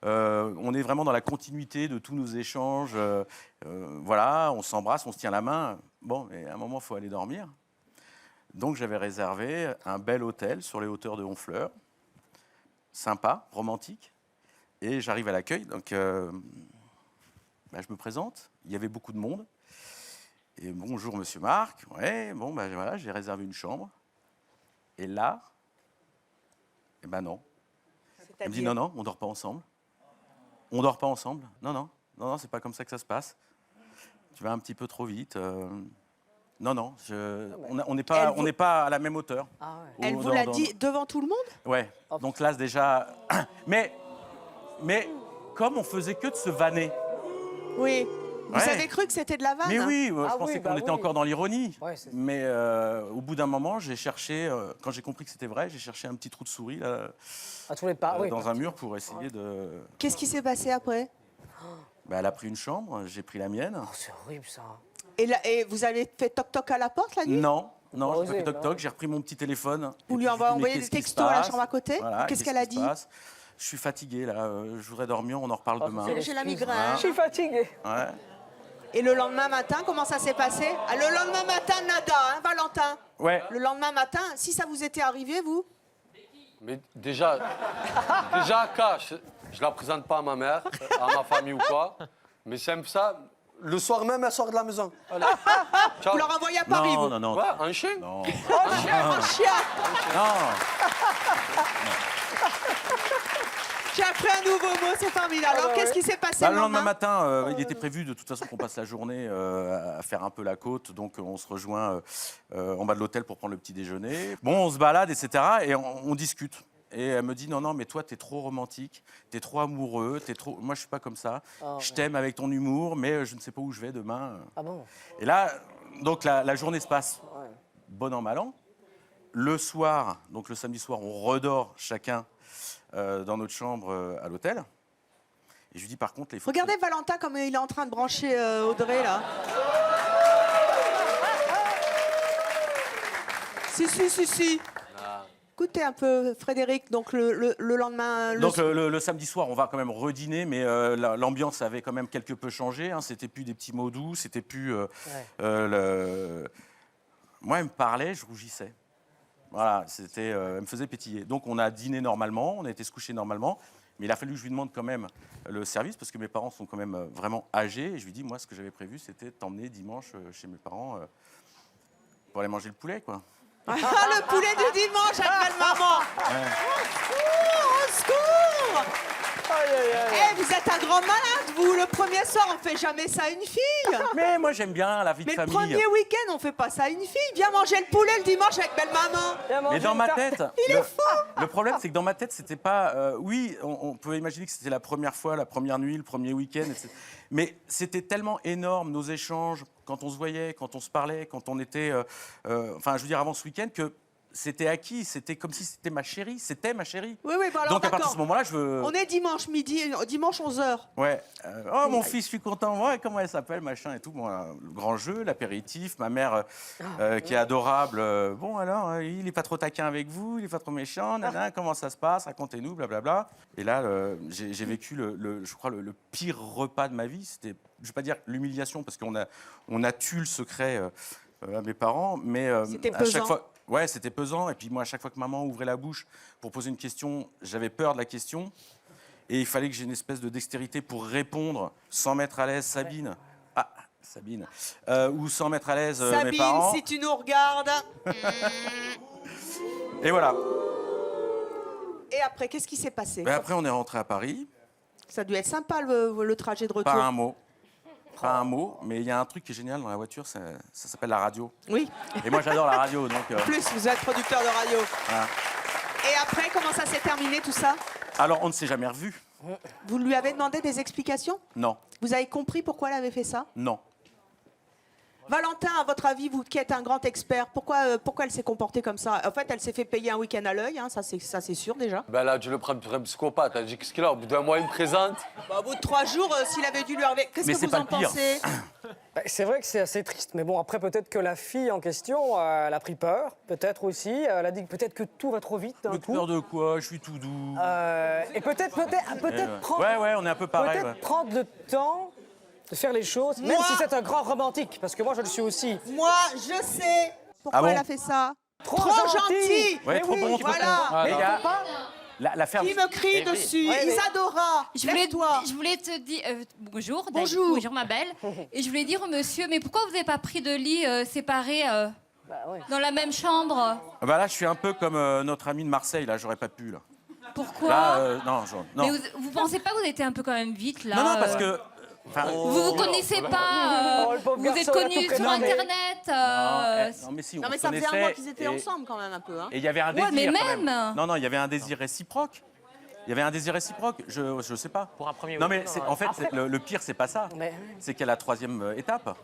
On est vraiment dans la continuité de tous nos échanges. Voilà, on s'embrasse, on se tient la main. Bon, mais à un moment, il faut aller dormir. Donc j'avais réservé un bel hôtel sur les hauteurs de Honfleur, sympa, romantique, et j'arrive à l'accueil. Donc je me présente, il y avait beaucoup de monde. Et bonjour, monsieur Marc. Ouais, bon, voilà, j'ai réservé une chambre. Et là, non. Elle me dit non, on dort pas ensemble. On dort pas ensemble. Non, c'est pas comme ça que ça se passe. Tu vas un petit peu trop vite. Non, on n'est pas à la même hauteur. Ah ouais. Elle vous l'a dit devant tout le monde? Ouais. Donc là, déjà. Mais comme on faisait que de se vanner. Oui. Vous avez cru que c'était de la vanne? Mais oui, je pensais qu'on était encore dans l'ironie. Ouais, mais au bout d'un moment, j'ai cherché, quand j'ai compris que c'était vrai, j'ai cherché un petit trou de souris là, dans un mur pour essayer de... Qu'est-ce qui s'est passé après? Elle a pris une chambre, j'ai pris la mienne. Oh, c'est horrible ça. Et vous avez fait toc-toc à la porte la nuit? Non, j'ai pas fait toc-toc, j'ai repris mon petit téléphone. Vous lui avez envoyé des textos à la chambre à côté? Voilà, qu'est-ce qu'elle a dit? Je suis fatigué là, je voudrais dormir, on en reparle demain. J'ai la migraine. Je suis fatigué. Ouais. Et le lendemain matin, comment ça s'est passé? Le lendemain matin, nada, hein, Valentin? Ouais. Le lendemain matin, si ça vous était arrivé, vous? Mais déjà, je la présente pas à ma mère, à ma famille ou quoi. Mais si elle me fait ça, le soir même, elle sort de la maison. Allez. Vous leur envoyez à Paris, vous? Non. Ouais, un chien. Non. Un chien. Non. J'ai appris un nouveau mot, c'est formidable. Alors, qu'est-ce qui s'est passé Le lendemain matin, il était prévu de toute façon qu'on passe la journée à faire un peu la côte. Donc, on se rejoint en bas de l'hôtel pour prendre le petit déjeuner. Bon, on se balade, etc. Et on discute. Et elle me dit, non, mais toi, t'es trop romantique, t'es trop amoureux, t'es trop... Moi, je suis pas comme ça. Je t'aime avec ton humour, mais je ne sais pas où je vais demain. Ah bon? Et là, donc, la journée se passe bon an, mal an. Le soir, donc le samedi soir, on redort chacun dans notre chambre à l'hôtel. Et je lui dis, par contre... Regardez Valentin comme il est en train de brancher Audrey, là. Si. Écoutez un peu, Frédéric, donc le lendemain... Donc le samedi soir, on va quand même redîner, mais l'ambiance avait quand même quelque peu changé. Hein. C'était plus des petits mots doux, c'était plus... Moi, elle me parlait, je rougissais. Voilà, elle me faisait pétiller. Donc on a dîné normalement, on a été se coucher normalement, mais il a fallu que je lui demande quand même le service, parce que mes parents sont quand même vraiment âgés. Et je lui dis, moi, ce que j'avais prévu, c'était de t'emmener dimanche chez mes parents pour aller manger le poulet, quoi. Ah, le poulet du dimanche avec belle-maman. Au secours. Vous êtes un grand malade, vous. Le premier soir, on fait jamais ça à une fille. Mais moi, j'aime bien la vie de famille. Mais le premier week-end, on fait pas ça à une fille. Viens manger le poulet le dimanche avec belle-maman. Mais dans ma tête... Il est fou. Le problème, c'est que dans ma tête, c'était pas... oui, on peut imaginer que c'était la première fois, la première nuit, le premier week-end, etc. Mais c'était tellement énorme, nos échanges, quand on se voyait, quand on se parlait, quand on était... enfin, je veux dire, avant ce week-end, que c'était acquis. C'était comme si c'était ma chérie. C'était ma chérie. Oui, bah alors, donc, à partir de ce moment-là, je veux... On est dimanche midi, dimanche 11h. Ouais. Oh, mon fils, je suis content. Ouais, comment elle s'appelle, machin et tout. Bon, le grand jeu, l'apéritif. Ma mère, qui est adorable. Bon, alors, il n'est pas trop taquin avec vous, il n'est pas trop méchant. Nana, comment ça se passe? Racontez-nous, blablabla. Et là, j'ai vécu, je crois, le pire repas de ma vie. C'était, je ne vais pas dire l'humiliation, parce qu'on a tué le secret à mes parents. Mais à chaque fois... Ouais, c'était pesant. Et puis moi, à chaque fois que maman ouvrait la bouche pour poser une question, j'avais peur de la question. Et il fallait que j'ai une espèce de dextérité pour répondre sans mettre à l'aise Sabine. Ah, Sabine. Ou sans mettre à l'aise mes parents. Sabine, si tu nous regardes. Et voilà. Et après, qu'est-ce qui s'est passé? Après, on est rentré à Paris. Ça a dû être sympa, le trajet de retour. Pas un mot. Pas un mot, mais il y a un truc qui est génial dans la voiture, ça s'appelle la radio. Oui. Et moi, j'adore la radio, donc... En plus, vous êtes producteur de radio. Voilà. Et après, comment ça s'est terminé, tout ça? Alors, on ne s'est jamais revus. Vous lui avez demandé des explications? Non. Vous avez compris pourquoi elle avait fait ça? Non. Valentin, à votre avis, vous qui êtes un grand expert, pourquoi elle s'est comportée comme ça? En fait, elle s'est fait payer un week-end à l'œil, hein, ça c'est sûr déjà. Ben là, tu le prends pour un psychopathe. Elle dit qu'est-ce qu'il a? Au bout d'un mois, il me présente. Bah, au bout de 3 jours, s'il avait dû lui arriver. Qu'est-ce que vous en pensez? C'est vrai que c'est assez triste, mais bon, après, peut-être que la fille en question, elle a pris peur, peut-être aussi. Elle a dit que peut-être que tout va trop vite d'un coup. Peur de quoi? Je suis tout doux. Et peut-être prendre... Ouais, on est un peu pareil. Peut-être prendre le temps de faire les choses, même si c'est un grand romantique, parce que moi, je le suis aussi. Moi, je sais pourquoi elle a fait ça. Trop gentil. Ouais, trop bon, voilà. Mais la ferme... Qui me crie dessus? Isadora, je voulais te dire... bonjour. Bonjour, ma belle. Et je voulais dire au monsieur, mais pourquoi vous n'avez pas pris de lit séparés dans la même chambre? Bah là, je suis un peu comme notre ami de Marseille, là, j'aurais pas pu, là. Pourquoi? Là, non. Mais vous pensez pas que vous avez été un peu quand même vite, là? Non, parce que... Vous connaissez pas, vous êtes connus sur Internet. Non, mais si, non, mais ça faisait un mois qu'ils étaient ensemble quand même un peu. Hein. Et il y avait un désir mais quand même. Non, il y avait un désir réciproque. Il y avait un désir réciproque, je sais pas. Pour un premier Non, mais week-end, en fait, le pire, c'est pas ça. C'est qu'il y a la 3e étape.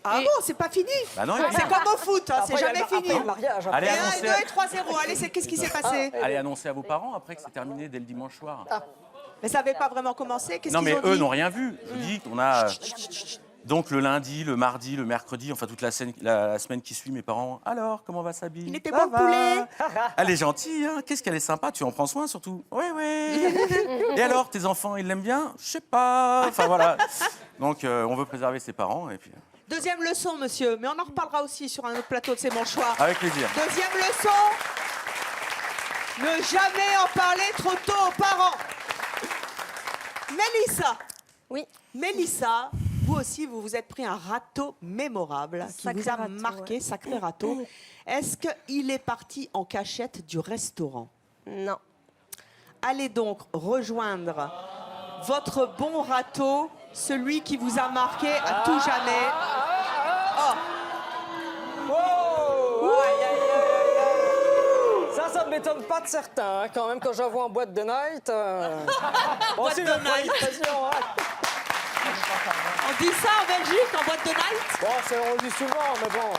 Ah bon, c'est pas fini? Bah non, c'est comme au foot, hein, c'est jamais fini. Allez, 1, 2 et 3-0. Allez, qu'est-ce qui s'est passé? Allez annoncer à vos parents après que c'est terminé dès le dimanche soir. Mais ça n'avait pas vraiment commencé? Qu'est-ce Non, qu'ils mais ont dit? eux n'ont rien vu. Je vous dis qu'on a... Donc le lundi, le mardi, le mercredi, enfin toute la semaine qui suit, mes parents, alors, comment va Sabine? Il était bon le poulet? Elle est gentille, hein? Qu'est-ce qu'elle est sympa, tu en prends soin surtout? Oui. Et alors, tes enfants, ils l'aiment bien? Je sais pas. Enfin voilà. Donc on veut préserver ses parents et puis... Deuxième leçon, monsieur, mais on en reparlera aussi sur un autre plateau de C'est mon choix. Avec plaisir. Deuxième leçon, ne jamais en parler trop tôt aux parents. Mélissa. Oui. Mélissa, vous aussi, vous vous êtes pris un râteau mémorable qui Sacré vous a râteau, marqué, ouais. sacré râteau. Est-ce qu'il est parti en cachette du restaurant? Non. Allez donc rejoindre votre bon râteau, celui qui vous a marqué à tout jamais. Oh. Ça ne m'étonne pas de certains, hein, quand même, quand j'en vois en boîte de night. Boîte de night. On dit ça en Belgique, en boîte de night? Bon, on le dit souvent, mais bon.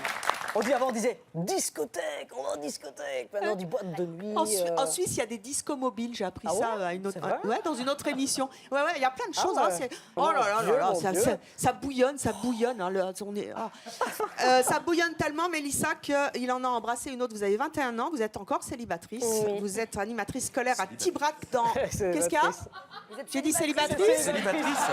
Avant, on disait discothèque, on va en discothèque. Maintenant, on dit boîte de nuit. En Suisse, il y a des discos mobiles. J'ai appris Ah ça ouais à une autre, C'est vrai dans une autre émission. Ouais, il y a plein de Ah choses. ouais. Hein, oh là là là là, Mon Dieu. ça bouillonne, ça bouillonne. Hein, ça bouillonne tellement, Mélissa, qu'il en a embrassé une autre. Vous avez 21 ans, vous êtes encore célibatrice. Oui. Vous êtes animatrice scolaire à Tibrac dans... Qu'est-ce qu'il y a? J'ai dit célibatrice. Célibatrice.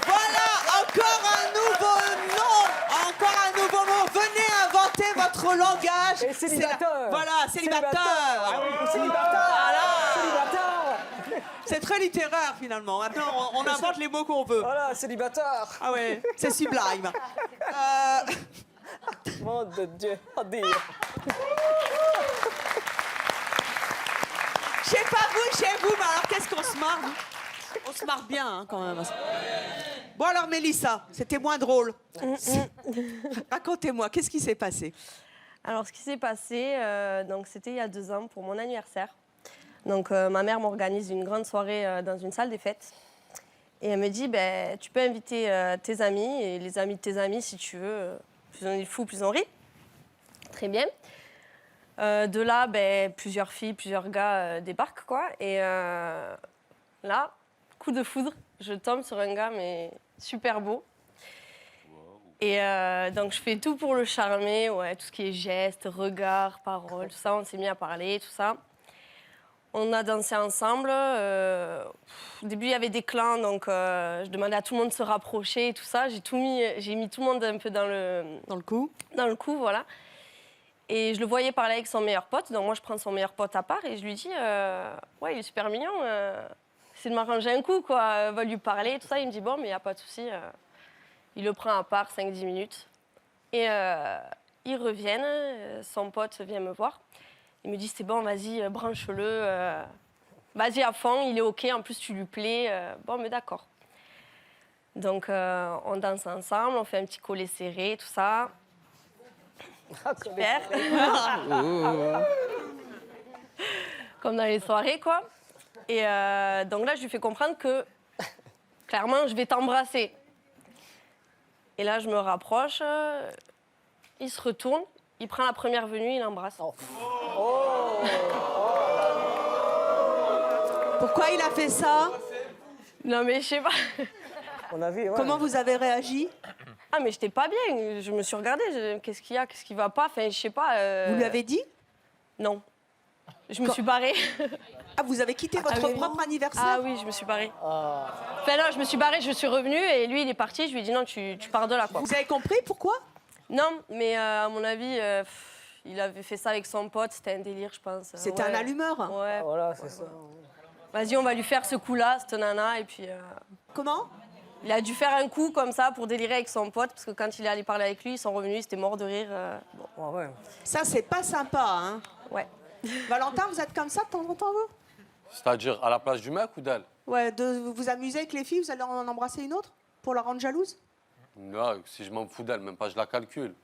Voilà, encore un nouveau nom, encore un nouveau mot. Venez inventer votre langage. Et célibataire. Voilà, célibataire. Ah oui, célibataire. Voilà. Célibataire. C'est très littéraire finalement. Maintenant, on invente les mots qu'on veut. Voilà, célibataire. Ah ouais, c'est sublime. Mon de Dieu, oh dire. Je sais pas vous, chez vous, mais alors qu'est-ce qu'on se marre, nous? On se marre bien, hein, quand même. Bon alors, Mélissa, c'était moins drôle. Racontez-moi, qu'est-ce qui s'est passé? Alors, ce qui s'est passé, donc c'était il y a 2 ans pour mon anniversaire. Donc, ma mère m'organise une grande soirée dans une salle des fêtes. Et elle me dit, ben, tu peux inviter tes amis et les amis de tes amis si tu veux. Plus on est fou, plus on rit. Très bien. De là, ben, plusieurs filles, plusieurs gars débarquent, quoi. Et là, coup de foudre, je tombe sur un gars, mais super beau. Et donc, je fais tout pour le charmer, ouais, tout ce qui est gestes, regards, paroles, tout ça. On s'est mis à parler, tout ça. On a dansé ensemble. Au début, il y avait des clans, donc je demandais à tout le monde de se rapprocher et tout ça. J'ai mis tout le monde un peu dans le coup. Dans le coup, voilà. Et je le voyais parler avec son meilleur pote. Donc moi, je prends son meilleur pote à part et je lui dis ouais, il est super mignon. C'est de m'arranger un coup, quoi. Va lui parler, tout ça. Il me dit bon, mais il n'y a pas de souci. Il le prend à part 5-10 minutes. Et ils reviennent. Son pote vient me voir. Il me dit c'est bon, vas-y, branche-le. Vas-y à fond, il est OK. En plus, tu lui plais. Bon, mais d'accord. Donc, on danse ensemble, on fait un petit collet serré, tout ça. Super. Comme dans les soirées, quoi. Et donc là, je lui fais comprendre que, clairement, je vais t'embrasser. Et là, je me rapproche. Il se retourne. Il prend la première venue, il l'embrasse. Pourquoi il a fait ça? Non, mais je sais pas. Comment vous avez réagi? Ah, mais j'étais pas bien. Je me suis regardée. Qu'est-ce qu'il y a? Qu'est-ce qui va pas? Enfin, je sais pas. Vous lui avez dit? Non. Je me suis barrée. Ah, vous avez quitté votre propre anniversaire? Ah oui, je me suis barrée. Enfin, non, je me suis barrée, je suis revenue et lui, il est parti. Je lui ai dit non, tu pars de là, quoi. Vous avez compris pourquoi? Non, mais à mon avis, il avait fait ça avec son pote. C'était un délire, je pense. C'était un allumeur? Ouais. Voilà, c'est ça. Vas-y, on va lui faire ce coup-là, cette nana, et puis... Comment? Il a dû faire un coup comme ça pour délirer avec son pote, parce que quand il est allé parler avec lui, ils sont revenus, ils étaient morts de rire. Bon. Ouais. Ça, c'est pas sympa, hein? Ouais. Valentin, vous êtes comme ça de temps en temps, vous? C'est-à-dire à la place du mec ou d'elle? Ouais, de vous amuser avec les filles, vous allez en embrasser une autre? Pour la rendre jalouse? Non, si je m'en fous d'elle, même pas je la calcule.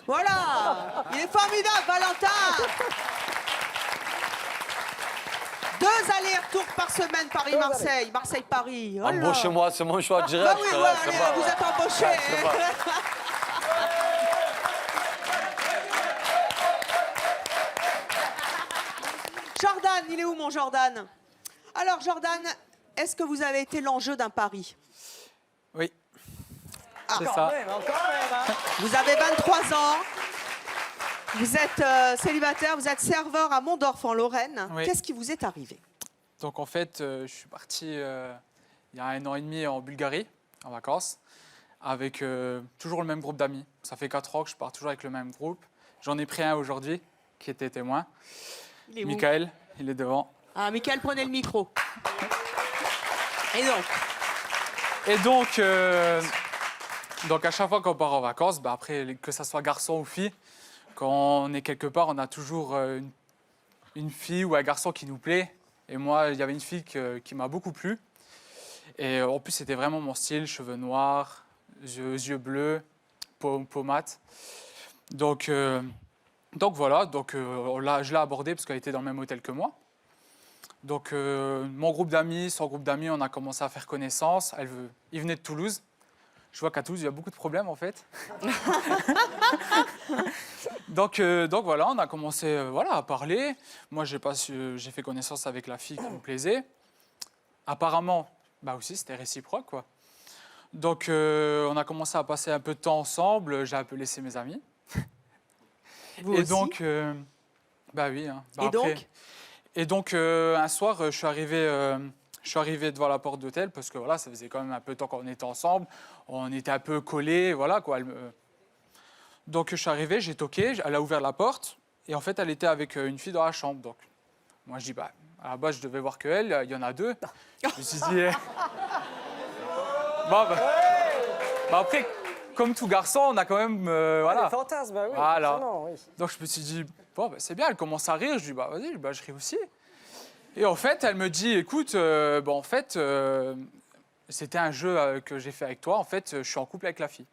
Voilà! Il est formidable, Valentin! 2 allers-retours par semaine, Paris-Marseille, Marseille-Paris. Oh là. Embauchez-moi, c'est mon choix direct. Bah oui, ouais, allez, vous êtes embauché. Jordan, il est où mon Jordan? Alors Jordan, est-ce que vous avez été l'enjeu d'un pari? Oui. Ah, C'est ça. Vous avez 23 ans. Vous êtes célibataire, vous êtes serveur à Mondorf en Lorraine. Oui. Qu'est-ce qui vous est arrivé? Donc en fait, je suis parti il y a 1 an et demi en Bulgarie, en vacances, avec toujours le même groupe d'amis. Ça fait 4 ans que je pars toujours avec le même groupe. J'en ai pris un aujourd'hui, qui était témoin. Il est où? Michael. il est devant. Ah, Mickaël, prenez le micro. Et donc, à chaque fois qu'on part en vacances, bah après, que ça soit garçon ou fille, quand on est quelque part, on a toujours une fille ou un garçon qui nous plaît. Et moi, il y avait une fille qui m'a beaucoup plu. Et en plus, c'était vraiment mon style, cheveux noirs, yeux bleus, peau mate. Donc voilà, je l'ai abordée parce qu'elle était dans le même hôtel que moi. Donc mon groupe d'amis, son groupe d'amis, on a commencé à faire connaissance. Il venait de Toulouse. Je vois qu'à Toulouse, il y a beaucoup de problèmes en fait. donc voilà, on a commencé à parler. Moi, j'ai fait connaissance avec la fille qui me plaisait. Apparemment, bah aussi, c'était réciproque, quoi. Donc on a commencé à passer un peu de temps ensemble. J'ai un peu laissé mes amis. Vous et aussi donc, bah oui. Hein. Bah, Et après- donc Et donc, un soir, je suis arrivé devant la porte d'hôtel parce que voilà, ça faisait quand même un peu de temps qu'on était ensemble. On était un peu collés, voilà quoi. Donc, je suis arrivé, j'ai toqué, elle a ouvert la porte et en fait, elle était avec une fille dans la chambre. Donc, moi, je dis, bah, à la base, je devais voir qu'elle, il y en a deux. Je me suis dit, bah, après, comme tout garçon, on a quand même, voilà. Les fantasmes, bah oui, Voilà. forcément, oui. Donc je me suis dit, bon, bah, c'est bien, elle commence à rire. Je dis, bah vas-y, bah, je ris aussi. Et en fait, elle me dit, écoute, en fait, c'était un jeu que j'ai fait avec toi. En fait, je suis en couple avec la fille.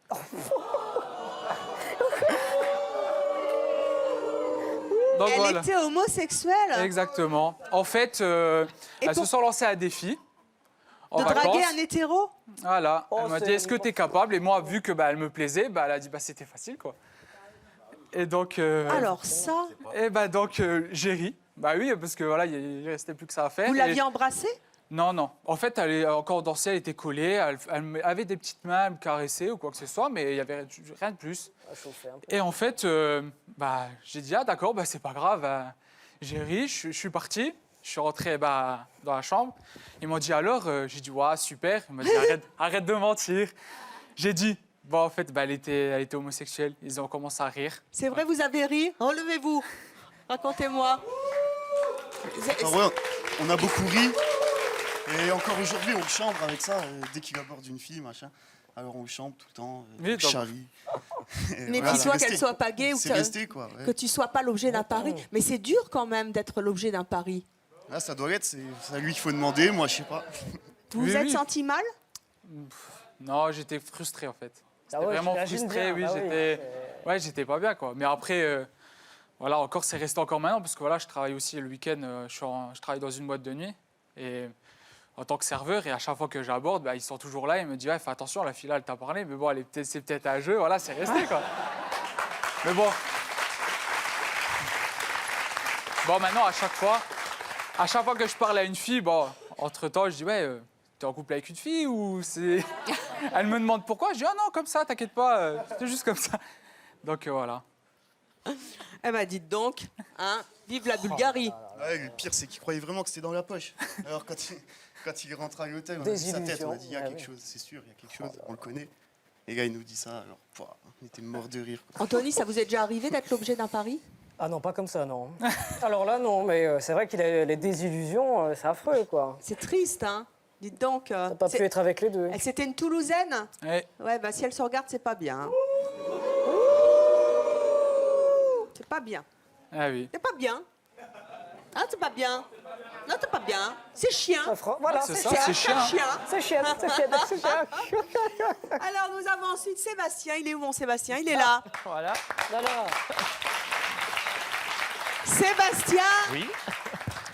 Donc, Elle voilà. était homosexuelle. Exactement. En fait, elles se sont lancées à défi. En De draguer vacances. un hétéro. Voilà. Oh, Elle m'a c'est dit, est-ce que tu es capable? Et moi, vu que elle me plaisait, elle a dit, bah, c'était facile, quoi. Et donc. Alors ça. Et donc, j'ai ri. Bah oui, parce que voilà, il restait plus que ça à faire. Vous Et- l'aviez embrassé? Non, non. En fait, elle est encore dansée, elle était collée, elle avait des petites mains, elle me caressait ou quoi que ce soit, mais il n'y avait rien de plus. Et en fait, j'ai dit, ah d'accord, c'est pas grave. J'ai ri, je suis parti, je suis rentré dans la chambre. Ils m'ont dit alors, j'ai dit, ouais, super. Ils m'ont dit, arrête de mentir. J'ai dit, en fait, elle était homosexuelle. Ils ont commencé à rire. C'est vrai, vous avez ri? Relevez-vous. Racontez-moi. Ah ouais, on a beaucoup ri. Et encore aujourd'hui, on le chambre avec ça, dès qu'il aborde une fille, machin. Alors on le chambre tout le temps, Oui, on charrie. Et Mais voilà, dis-toi c'est qu'elle resté. soit pas gay ou C'est resté, quoi. Ouais. que tu sois pas l'objet d'un pari. Mais c'est dur quand même d'être l'objet d'un pari. Là, ça doit être, c'est à lui qu'il faut demander, moi, je sais pas. Vous vous êtes senti mal? Non, j'étais frustré en fait. J'étais ouais, vraiment j'imagine frustré, bien, oui, bah oui, j'étais pas bien quoi. Mais après, voilà, encore c'est resté encore maintenant parce que voilà, je travaille aussi le week-end, je travaille dans une boîte de nuit et en tant que serveur et à chaque fois que j'aborde, ils sont toujours là, ils me disent ouais, fais attention, la fille là, elle t'a parlé, mais bon, c'est peut-être un jeu, voilà, c'est resté quoi. Mais bon. Bon, maintenant à chaque fois que je parle à une fille, entre-temps, je dis ouais, t'es en couple avec une fille ou c'est... Elle me demande pourquoi, je dis ah non, comme ça, t'inquiète pas, c'était juste comme ça. Donc voilà. Eh ben dites donc, hein, vive la Bulgarie. Ouais, le pire, c'est qu'il croyait vraiment que c'était dans la poche. Alors quand il rentre à l'hôtel, on a vu sa tête, on a dit il y a quelque chose, c'est sûr, il y a quelque chose, on le connaît. Les gars, il nous dit ça, alors on était mort de rire. Quoi. Anthony, ça vous est déjà arrivé d'être l'objet d'un pari? Ah non, pas comme ça, non. Alors là, non, mais c'est vrai qu'il a les désillusions, c'est affreux, quoi. C'est triste, hein. Dites donc. T'as pas pu être avec les deux. C'était une Toulousaine? Ouais. Ouais, si elle se regarde, c'est pas bien. Hein. C'est pas bien. Ah oui. C'est pas bien. Ah, c'est pas bien. Non, c'est pas bien. C'est chien. Voilà, c'est ça, c'est chien. C'est chien, c'est chien, c'est chien. Alors, nous avons ensuite Sébastien. Il est où, mon Sébastien? Il est là. Voilà. Voilà. Sébastien, Oui.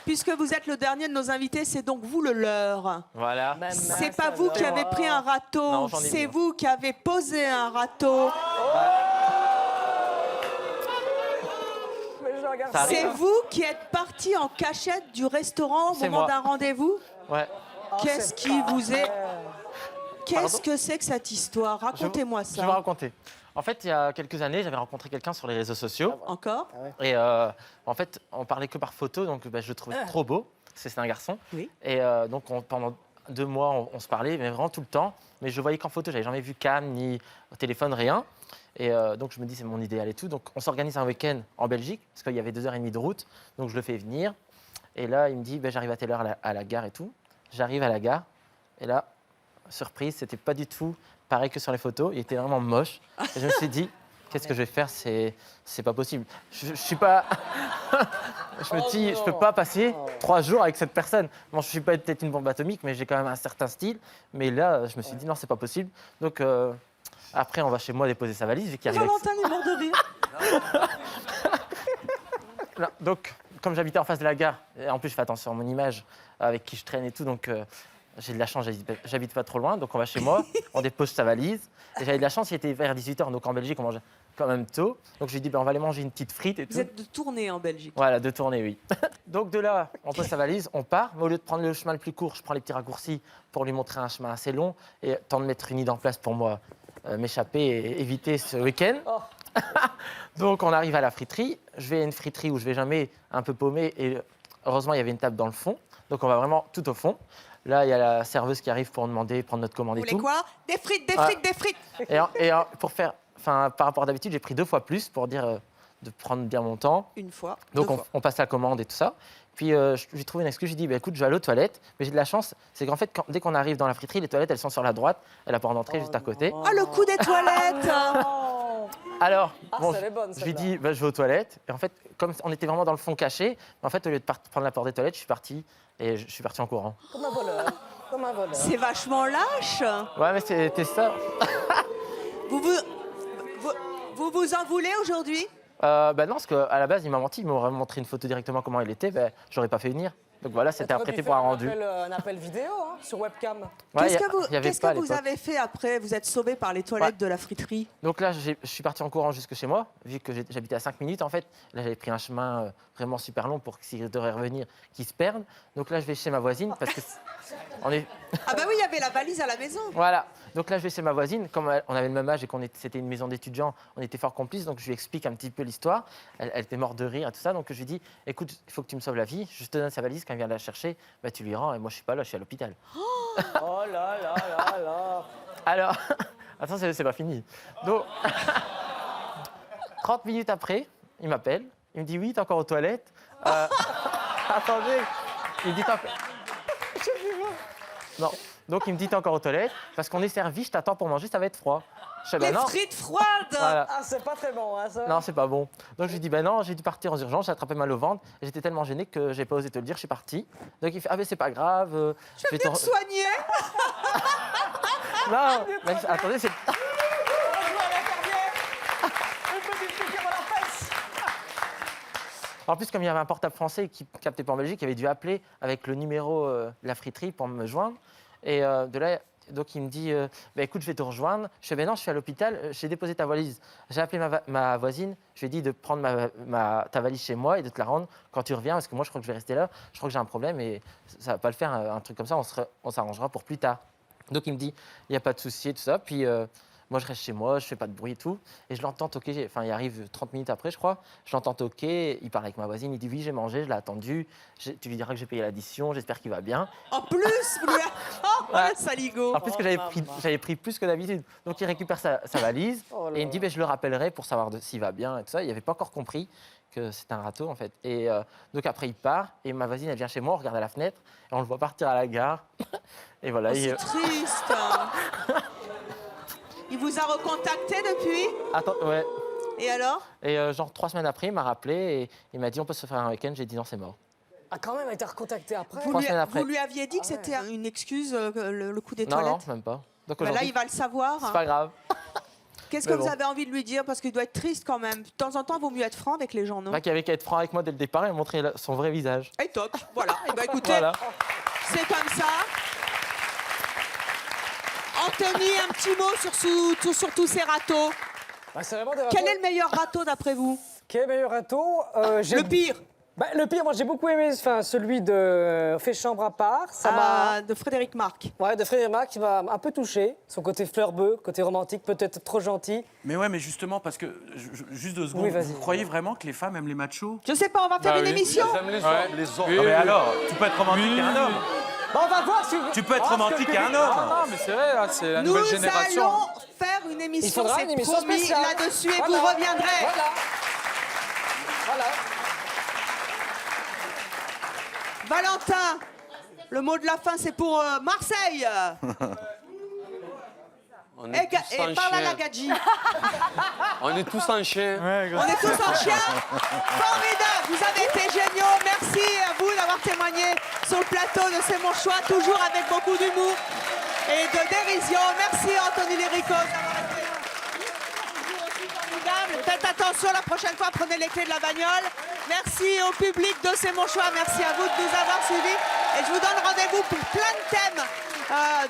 puisque vous êtes le dernier de nos invités, c'est donc vous le leur. Voilà. C'est pas vous qui avez pris un râteau, Non, j'en ai c'est mis. vous qui avez posé un râteau. Ça arrive, C'est hein. vous qui êtes parti en cachette du restaurant au C'est moment moi. d'un rendez-vous. Ouais. Qu'est-ce qui vous est... Qu'est-ce Pardon que c'est que cette histoire? Racontez-moi Je vais ça. raconter. En fait, il y a quelques années, j'avais rencontré quelqu'un sur les réseaux sociaux. Encore? Et en fait, on parlait que par photo, donc je le trouvais trop beau. C'est un garçon. Oui. Et donc, pendant 2 mois, on se parlait, mais vraiment tout le temps. Mais je le voyais qu'en photo, j'avais jamais vu cam, ni au téléphone, rien. Et donc, je me dis, c'est mon idéal et tout. Donc, on s'organise un week-end en Belgique, parce qu'il y avait 2h30 de route. Donc, je le fais venir. Et là, il me dit, ben, j'arrive à telle heure à la gare et tout. J'arrive à la gare. Et là, surprise, c'était pas du tout pareil que sur les photos. Il était vraiment moche. Et je me suis dit, qu'est-ce que je vais faire? C'est pas possible. Je suis pas. Je me dis, je peux pas passer 3 jours avec cette personne. Bon, je suis pas peut-être une bombe atomique, mais j'ai quand même un certain style. Mais là, je me suis dit, non, c'est pas possible. Donc, après, on va chez moi déposer sa valise. Valentin, il est mort de rire. Non, donc, comme j'habitais en face de la gare, et en plus, je fais attention à mon image, avec qui je traîne et tout, donc j'ai de la chance, j'habite pas trop loin, donc on va chez moi, on dépose sa valise. Et j'avais de la chance, il était vers 18h, donc en Belgique, on mange quand même tôt. Donc je lui ai dit, ben, on va aller manger une petite frite et tout. Vous êtes de tournée en Belgique. Voilà, de tournée, oui. Donc de là, on pose sa valise, on part, mais au lieu de prendre le chemin le plus court, je prends les petits raccourcis pour lui montrer un chemin assez long et tant de mettre une idée en place pour moi, m'échapper et éviter ce week-end. Donc on arrive à la friterie, je vais à une friterie où je vais jamais, un peu paumé, et heureusement il y avait une table dans le fond, donc on va vraiment tout au fond. Là il y a la serveuse qui arrive pour demander, prendre notre commande et tout. Vous voulez quoi? Des frites, des frites, des frites. Et pour faire, par rapport à d'habitude, j'ai pris 2 fois plus pour dire de prendre bien mon temps. Une fois. Donc on passe la commande et tout ça. Puis j'ai trouvé une excuse, j'ai dit bah, écoute, je vais aller aux toilettes, mais j'ai de la chance, c'est qu'en fait dès qu'on arrive dans la friterie, les toilettes elles sont sur la droite, et la porte d'entrée juste à côté. Ah, le coup des toilettes. Alors, bon, elle est bonne, je lui dis, bah, je vais aux toilettes. Et en fait, comme on était vraiment dans le fond caché, en fait, au lieu de prendre la porte des toilettes, je suis parti en courant. Comme un voleur. Comme un voleur. C'est vachement lâche. Ouais, mais c'était ça. Vous vous en voulez aujourd'hui? Bah non, parce qu'à la base, il m'a menti. Il m'aurait montré une photo directement comment elle était. Bah, j'aurais pas fait venir. Donc voilà, c'était interprété pour un rendu. Un appel vidéo hein, sur webcam. Ouais, Qu'est-ce que vous avez fait après? Vous êtes sauvé par les toilettes de la friterie. Donc là, je suis parti en courant jusque chez moi, vu que j'habitais à 5 minutes en fait. Là, j'avais pris un chemin vraiment super long pour s'il devrait revenir, qu'il se perde. Donc là, je vais chez ma voisine parce que on est. Ah bah oui, il y avait la valise à la maison. Voilà. Donc là, je vais chez ma voisine. Comme on avait le même âge et c'était une maison d'étudiants, on était fort complices. Donc je lui explique un petit peu l'histoire. Elle était morte de rire et tout ça. Donc je lui dis, écoute, il faut que tu me sauves la vie. Je te donne sa valise. Quand elle vient la chercher, bah, tu lui rends. Et moi, je suis pas là, je suis à l'hôpital. Oh là là là là. Alors, attends, c'est pas fini. Donc, 30 minutes après, il m'appelle. Il me dit, oui, t'es encore aux toilettes. Attendez. Il me dit, non. Donc, il me dit, t'es encore aux toilettes parce qu'on est servi, je t'attends pour manger, ça va être froid. Je fais, Les frites froides. Voilà. Ah, c'est pas très bon, hein, ça. Non, c'est pas bon. Donc je lui dis, ben non, j'ai dû partir en urgence, j'ai attrapé mal au ventre. Et j'étais tellement gêné que j'ai pas osé te le dire, je suis parti. Donc il fait, ah ben c'est pas grave. Je vais venir te soigner. Non, mais, attendez, c'est... En plus, comme il y avait un portable français qui captait pas en Belgique, il avait dû appeler avec le numéro de la friterie pour me joindre. Et de là... Donc il me dit, bah, écoute, je vais te rejoindre. Je fais, ben non, je suis à l'hôpital, j'ai déposé ta valise. J'ai appelé ma voisine, je lui ai dit de prendre ta valise chez moi et de te la rendre quand tu reviens, parce que moi, je crois que je vais rester là. Je crois que j'ai un problème et ça va pas le faire, un truc comme ça, on s'arrangera pour plus tard. Donc il me dit, il n'y a pas de souci et tout ça. Puis moi, je reste chez moi, je fais pas de bruit et tout. Et je l'entends toquer, enfin, il arrive 30 minutes après, je crois. Je l'entends toquer, il parle avec ma voisine, il dit, oui, j'ai mangé, je l'ai attendu. Tu lui diras que j'ai payé l'addition, j'espère qu'il va bien. En plus, vous lui Ouais. saligo. En plus que j'avais pris plus que d'habitude. Donc il récupère sa valise et il me dit, je le rappellerai pour savoir s'il va bien et tout ça. Il n'avait pas encore compris que c'était un râteau en fait. Et donc après il part et ma voisine elle vient chez moi, on regarde à la fenêtre et on le voit partir à la gare. Et voilà. C'est triste. Il vous a recontacté depuis? Attends, ouais. Et alors? Et genre 3 semaines après, il m'a rappelé et il m'a dit on peut se faire un week-end. J'ai dit non, c'est mort. Ah, quand même, elle t'a recontacté après. Vous lui aviez dit que c'était une excuse, le coup des toilettes? Non, même pas. Donc bah là, il va le savoir. C'est pas grave. Qu'est-ce que vous avez envie de lui dire? Parce qu'il doit être triste quand même. De temps en temps, il vaut mieux être franc avec les gens, non? Qu'il avait qu'à être franc avec moi dès le départ et montrer son vrai visage. Et toc, voilà. Et bah écoutez, voilà. C'est comme ça. Anthony, un petit mot sur tous ces râteaux. Bah, c'est vraiment des râteaux. Quel est le meilleur râteau d'après vous? Quel est le meilleur râteau? Le pire. Bah, le pire, moi j'ai beaucoup aimé celui de Fait chambre à part. De Frédéric Marc. Ouais, de Frédéric Marc qui m'a un peu touché. Son côté fleur-bœuf, côté romantique, peut-être trop gentil. Mais ouais, mais justement, parce que, juste 2 secondes, Oui, vous croyez vraiment que les femmes aiment les machos? Je sais pas, on va faire une émission. Ils aiment les hommes, les hommes. Non, mais alors, tu peux être romantique et un homme. Bah, on va voir si... Tu peux être romantique et un homme. Non, mais c'est vrai, là, c'est la nouvelle génération. Nous allons faire une émission, Il faudra c'est une émission promis spéciale. là-dessus et Voilà. vous reviendrez. Voilà. Voilà. Valentin, le mot de la fin, c'est pour Marseille. On est tous en parle à chien. la Gadji. On est tous en chien. On est tous en chien. Formidable, vous avez été géniaux. Merci à vous d'avoir témoigné sur le plateau de C'est mon choix, toujours avec beaucoup d'humour et de dérision. Merci Anthony Lérico d'avoir été toujours aussi formidable. Faites attention la prochaine fois, prenez les clés de la bagnole. Merci au public de C'est mon choix. Merci à vous de nous avoir suivis. Et je vous donne rendez-vous pour plein de thèmes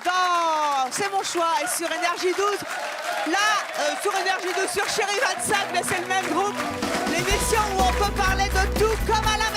dans C'est mon choix et sur Énergie 12. Là, sur Énergie 12, sur Chérie 25, mais c'est le même groupe. L'émission où on peut parler de tout comme à la